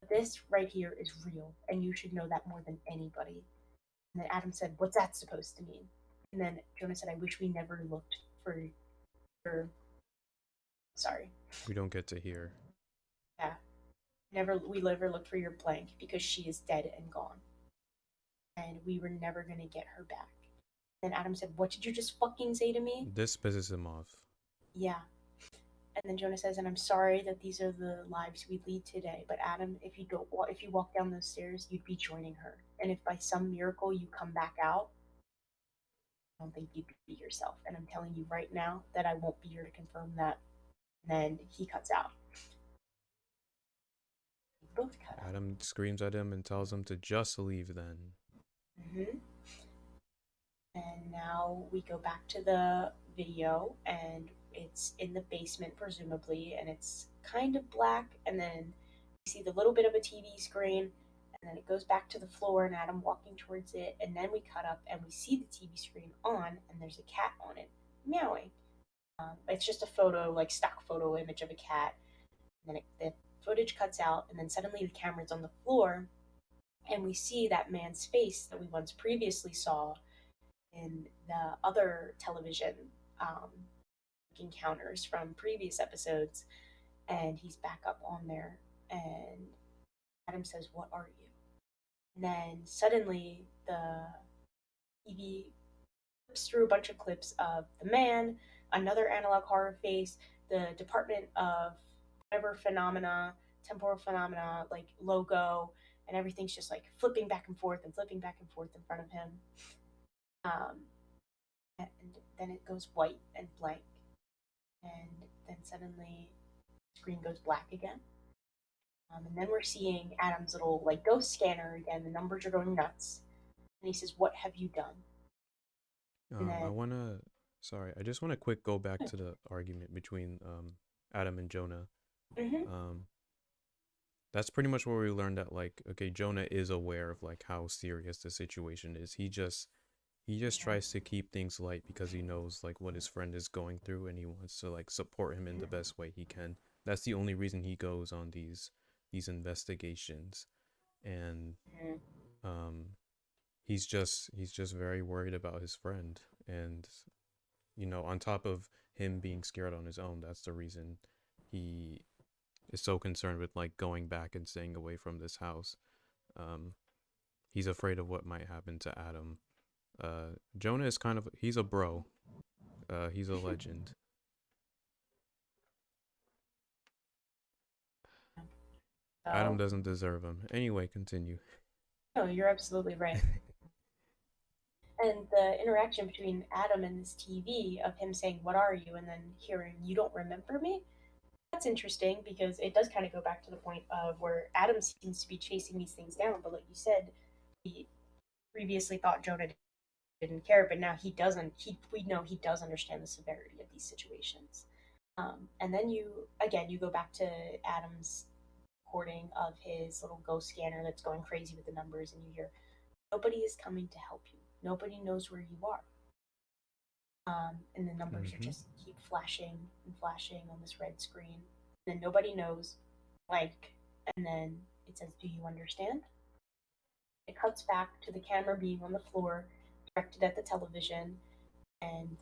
S2: But this right here is real, and you should know that more than anybody." And then Adam said, "What's that supposed to mean?" And then Jonah said, "I wish we never looked for sorry.
S1: We don't get to hear.
S2: Yeah. We never looked for your blank because she is dead and gone. And we were never gonna get her back." Then Adam said, "What did you just fucking say to me?"
S1: This pisses him off.
S2: Yeah. And then Jonah says, "And I'm sorry that these are the lives we lead today, but Adam, if you walk down those stairs, you'd be joining her. And if by some miracle you come back out, I don't think you'd be yourself. And I'm telling you right now that I won't be here to confirm that." And then he cuts out. We both cut out.
S1: Adam screams at him and tells him to just leave then.
S2: Mm-hmm. And now we go back to the video, and it's in the basement, presumably, and it's kind of black. And then we see the little bit of a TV screen, and then it goes back to the floor, and Adam walking towards it. And then we cut up, and we see the TV screen on, and there's a cat on it, meowing. It's just a photo, like stock photo image of a cat. And then the footage cuts out, and then suddenly the camera's on the floor, and we see that man's face that we once previously saw in the other television um, encounters from previous episodes, and he's back up on there. And Adam says, "What are you?" And then suddenly the TV flips through a bunch of clips of the man, another analog horror face, the Department of whatever phenomena, temporal phenomena, like logo, and everything's just like flipping back and forth and flipping back and forth in front of him. Um, and then it goes white and blank, and then suddenly the screen goes black again. And then we're seeing Adam's little like ghost scanner again. The numbers are going nuts, and he says, "What have you done?" And
S1: I
S2: then,
S1: wanna, sorry, I just wanna quick go back to the argument between Adam and Jonah.
S2: mm-hmm,
S1: Um, that's pretty much where we learned that like, okay, Jonah is aware of like how serious the situation is. He just
S2: yeah,
S1: tries to keep things light because he knows like what his friend is going through and he wants to like support him in the best way he can. That's the only reason he goes on these investigations. And
S2: mm-hmm.
S1: um he's just very worried about his friend. And on top of him being scared on his own, that's the reason he is so concerned with like going back and staying away from this house. um he's afraid of what might happen to Adam. Jonah is he's a bro. He's a legend. Adam
S2: So,
S1: doesn't deserve him. Anyway, continue.
S2: no, you're absolutely right. And the interaction between Adam and this TV of him saying, "What are you?" and then hearing, "You don't remember me?" That's interesting because it does kind of go back to the point of where Adam seems to be chasing these things down, but like you said, he previously thought Jonah didn't care, but now he doesn't. We know he does understand the severity of these situations. And then you go back to Adam's recording of his little ghost scanner that's going crazy with the numbers, and you hear, "Nobody is coming to help you. Nobody knows where you are." And the numbers are
S1: Mm-hmm.
S2: just keep flashing and flashing on this red screen. And then nobody knows, like, and then it says, "Do you understand?" It cuts back to the camera being on the floor, directed at the television, and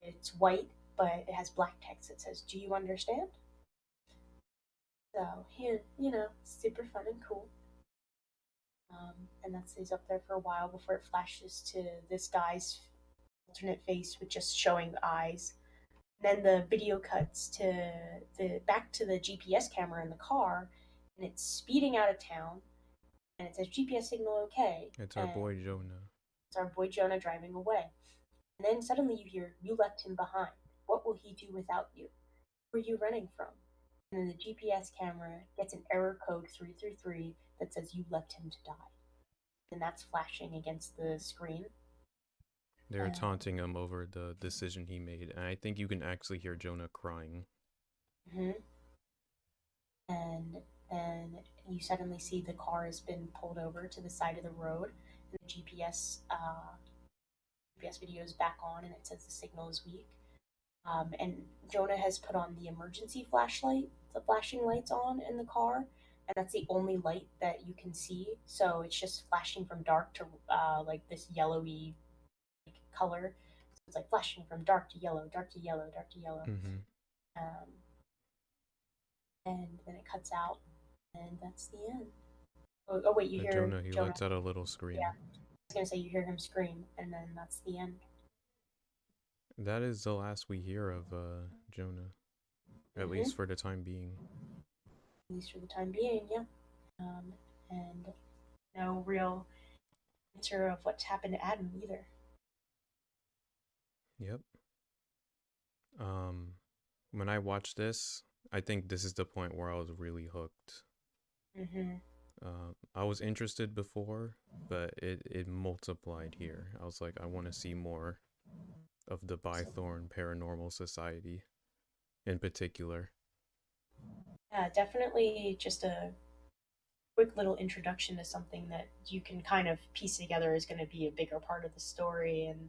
S2: it's white, but it has black text that says, "Do you understand?" So, super fun and cool. And that stays up there for a while before it flashes to this guy's alternate face with just showing eyes. Then the video cuts to the back to the GPS camera in the car, and it's speeding out of town, and it says GPS signal okay,
S1: It's our
S2: and
S1: boy Jonah.
S2: it's our boy Jonah driving away. And then suddenly you hear, "You left him behind. What will he do without you? Who are you running from?" And then the GPS camera gets an error code 333 that says you left him to die. And that's flashing against the screen.
S1: They're
S2: And,
S1: taunting him over the decision he made, and I think you can actually hear Jonah crying.
S2: mhm. And then you suddenly see the car has been pulled over to the side of the road, and the GPS video is back on, and it says the signal is weak. And Jonah has put on the emergency flashlight, the flashing lights on in the car, and that's the only light that you can see. So it's just flashing from dark to like this yellowy color. So it's like flashing from dark to yellow, dark to yellow, dark to yellow.
S1: Mm-hmm.
S2: Um, and then it cuts out, and that's the end. Oh wait, you hear
S1: Jonah, he
S2: Jonah.
S1: lets out a little
S2: Yeah,
S1: scream.
S2: I was gonna say you hear him scream, and then that's the end.
S1: That is the last we hear of Jonah, at
S2: Mm-hmm.
S1: least for the time being.
S2: At least for the time being, yeah. Um, and no real answer of what's happened to Adam either.
S1: Yep. Um, when I watched this, I think this is the point where I was really hooked.
S2: Mm-hmm.
S1: I was interested before, but it multiplied here. I was like, I want to see more of the Bythorn Paranormal Society in particular.
S2: Yeah, definitely just a quick little introduction to something that you can kind of piece together is going to be a bigger part of the story, and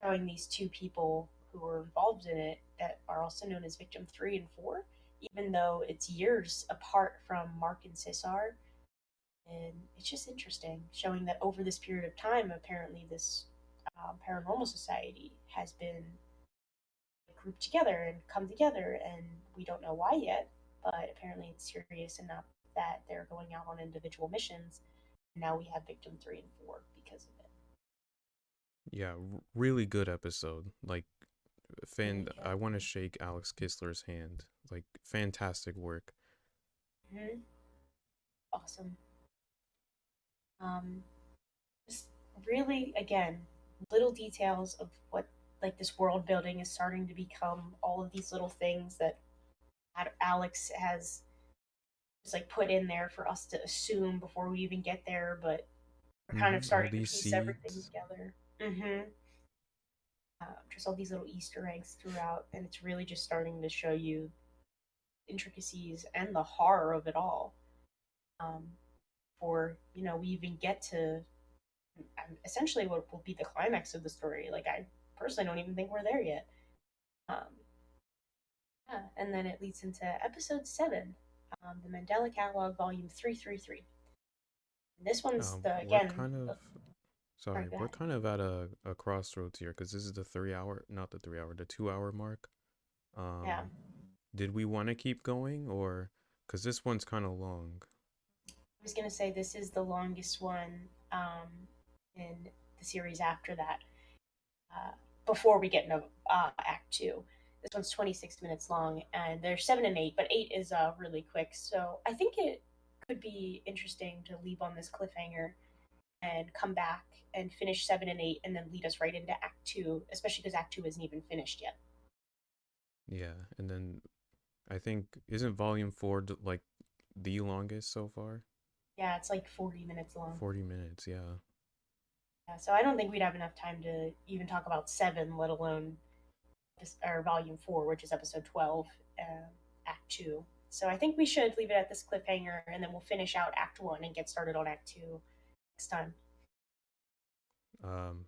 S2: showing these two people who were involved in it that are also known as victim 3 and 4, even though it's years apart from Mark and Cesar. And it's just interesting showing that over this period of time, apparently this paranormal society has been grouped together and come together, and we don't know why yet, but apparently it's serious enough that they're going out on individual missions. And now we have victim 3 and 4 because of it.
S1: Yeah, really good episode. Like,
S2: Really
S1: I
S2: good.
S1: want to shake Alex Kistler's hand. Like, fantastic work.
S2: Mm-hmm. Awesome. Um, just really, again, little details of what like this world building is starting to become. All of these little things that Alex has just like put in there for us to assume before we even get there, but we're kind of
S1: All
S2: starting to
S1: these
S2: piece everything
S1: seeds.
S2: together. Mm-hmm. Just all these little Easter eggs throughout, and it's really just starting to show you intricacies and the horror of it all. Um, for we even get to essentially what will be the climax of the story. Like I personally don't even think we're there yet. Um, yeah, and then it leads into episode 7, the Mandela Catalogue, Volume 333. And this one's the
S1: We're
S2: again.
S1: kind of
S2: Sorry,
S1: sorry.
S2: go
S1: We're
S2: ahead.
S1: kind of at a crossroads here because this is the 3 hour, not the 3 hour, the 2 hour mark.
S2: Yeah,
S1: Um, did we want to keep going or because this one's kind of long?
S2: I was gonna say this is the longest one in the series after that. Uh, Before we get into Act Two, this one's 26 minutes long, and there's 7 and 8, but 8 is really quick. So I think it could be interesting to leave on this cliffhanger and come back and finish 7 and 8 and then lead us right into Act Two, especially because Act Two isn't even finished yet.
S1: Yeah, and then I think isn't volume 4 like the longest so far?
S2: Yeah, it's like 40 minutes long.
S1: 40 minutes, yeah.
S2: Yeah, so I don't think we'd have enough time to even talk about 7, let alone or Volume 4, which is episode 12, Act 2. So I think we should leave it at this cliffhanger, and then we'll finish out Act 1 and get started on Act 2 next time.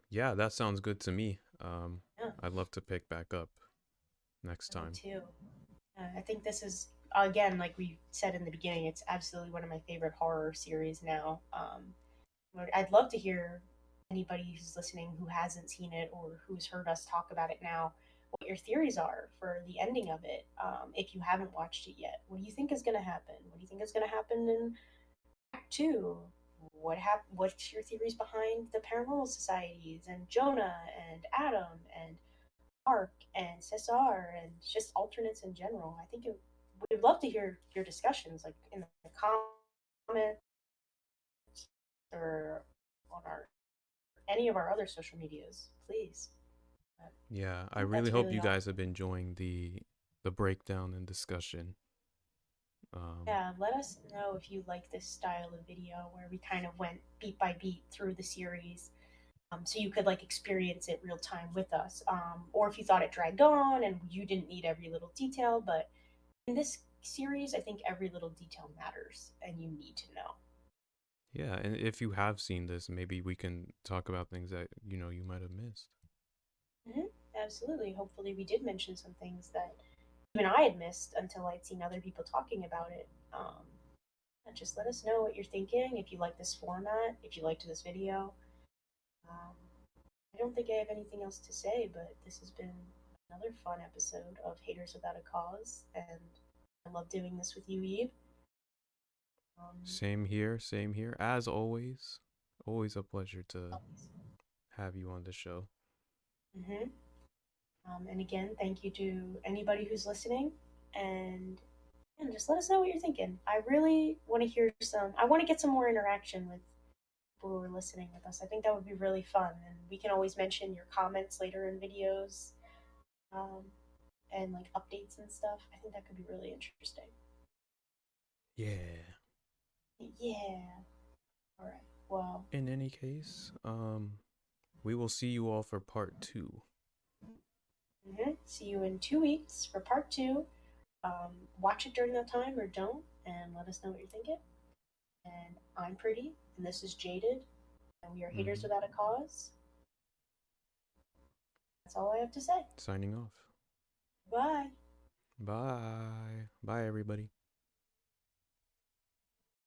S1: Yeah, that sounds good to me.
S2: Yeah,
S1: I'd love to pick back up next
S2: me
S1: time.
S2: too. I think this is, again, like we said in the beginning, it's absolutely one of my favorite horror series now. I'd love to hear anybody who's listening who hasn't seen it or who's heard us talk about it now, what your theories are for the ending of it. If you haven't watched it yet, what do you think is going to happen? What do you think is going to happen in Act Two? What's your theories behind the paranormal societies and Jonah and Adam and Mark and Cesar and just alternates in general? We'd love to hear your discussions, like in the comments or on our any of our other social medias, please. I
S1: Yeah, I
S2: think
S1: really
S2: that's
S1: hope
S2: really
S1: you
S2: all.
S1: guys have been enjoying the breakdown and discussion. Um,
S2: Yeah, let us know if you like this style of video where we kind of went beat by beat through the series, so you could like experience it real time with us, or if you thought it dragged on and you didn't need every little detail. But in this series, I think every little detail matters, and you need to know.
S1: yeah, and if you have seen this, maybe we can talk about things that you might have missed.
S2: Hmm. Absolutely. Hopefully, we did mention some things that even I had missed until I'd seen other people talking about it. And just let us know what you're thinking, if you like this format, if you liked this video. Um, I don't think I have anything else to say, but this has been another fun episode of Haters Without a Cause, and I love doing this with you, Eve. Um,
S1: Same here, same here. As always, always a pleasure to have you on the show.
S2: mm-hmm. And again, thank you to anybody who's listening, and just let us know what you're thinking. I really want to hear some. I want to get some more interaction with people who are listening with us. I think that would be really fun, and we can always mention your comments later in videos, um, and like updates and stuff. I think that could be really interesting.
S1: Yeah.
S2: Yeah. All right. Well,
S1: In any case, we will see you all for part 2.
S2: see you in 2 weeks for part two. Watch it during that time or don't, and let us know what you're thinking. And I'm Pretty, and this is Jaded, and we are Haters
S1: Mm-hmm.
S2: Without a Cause. That's all I have to say.
S1: Signing off.
S2: Bye.
S1: Bye. Bye, everybody.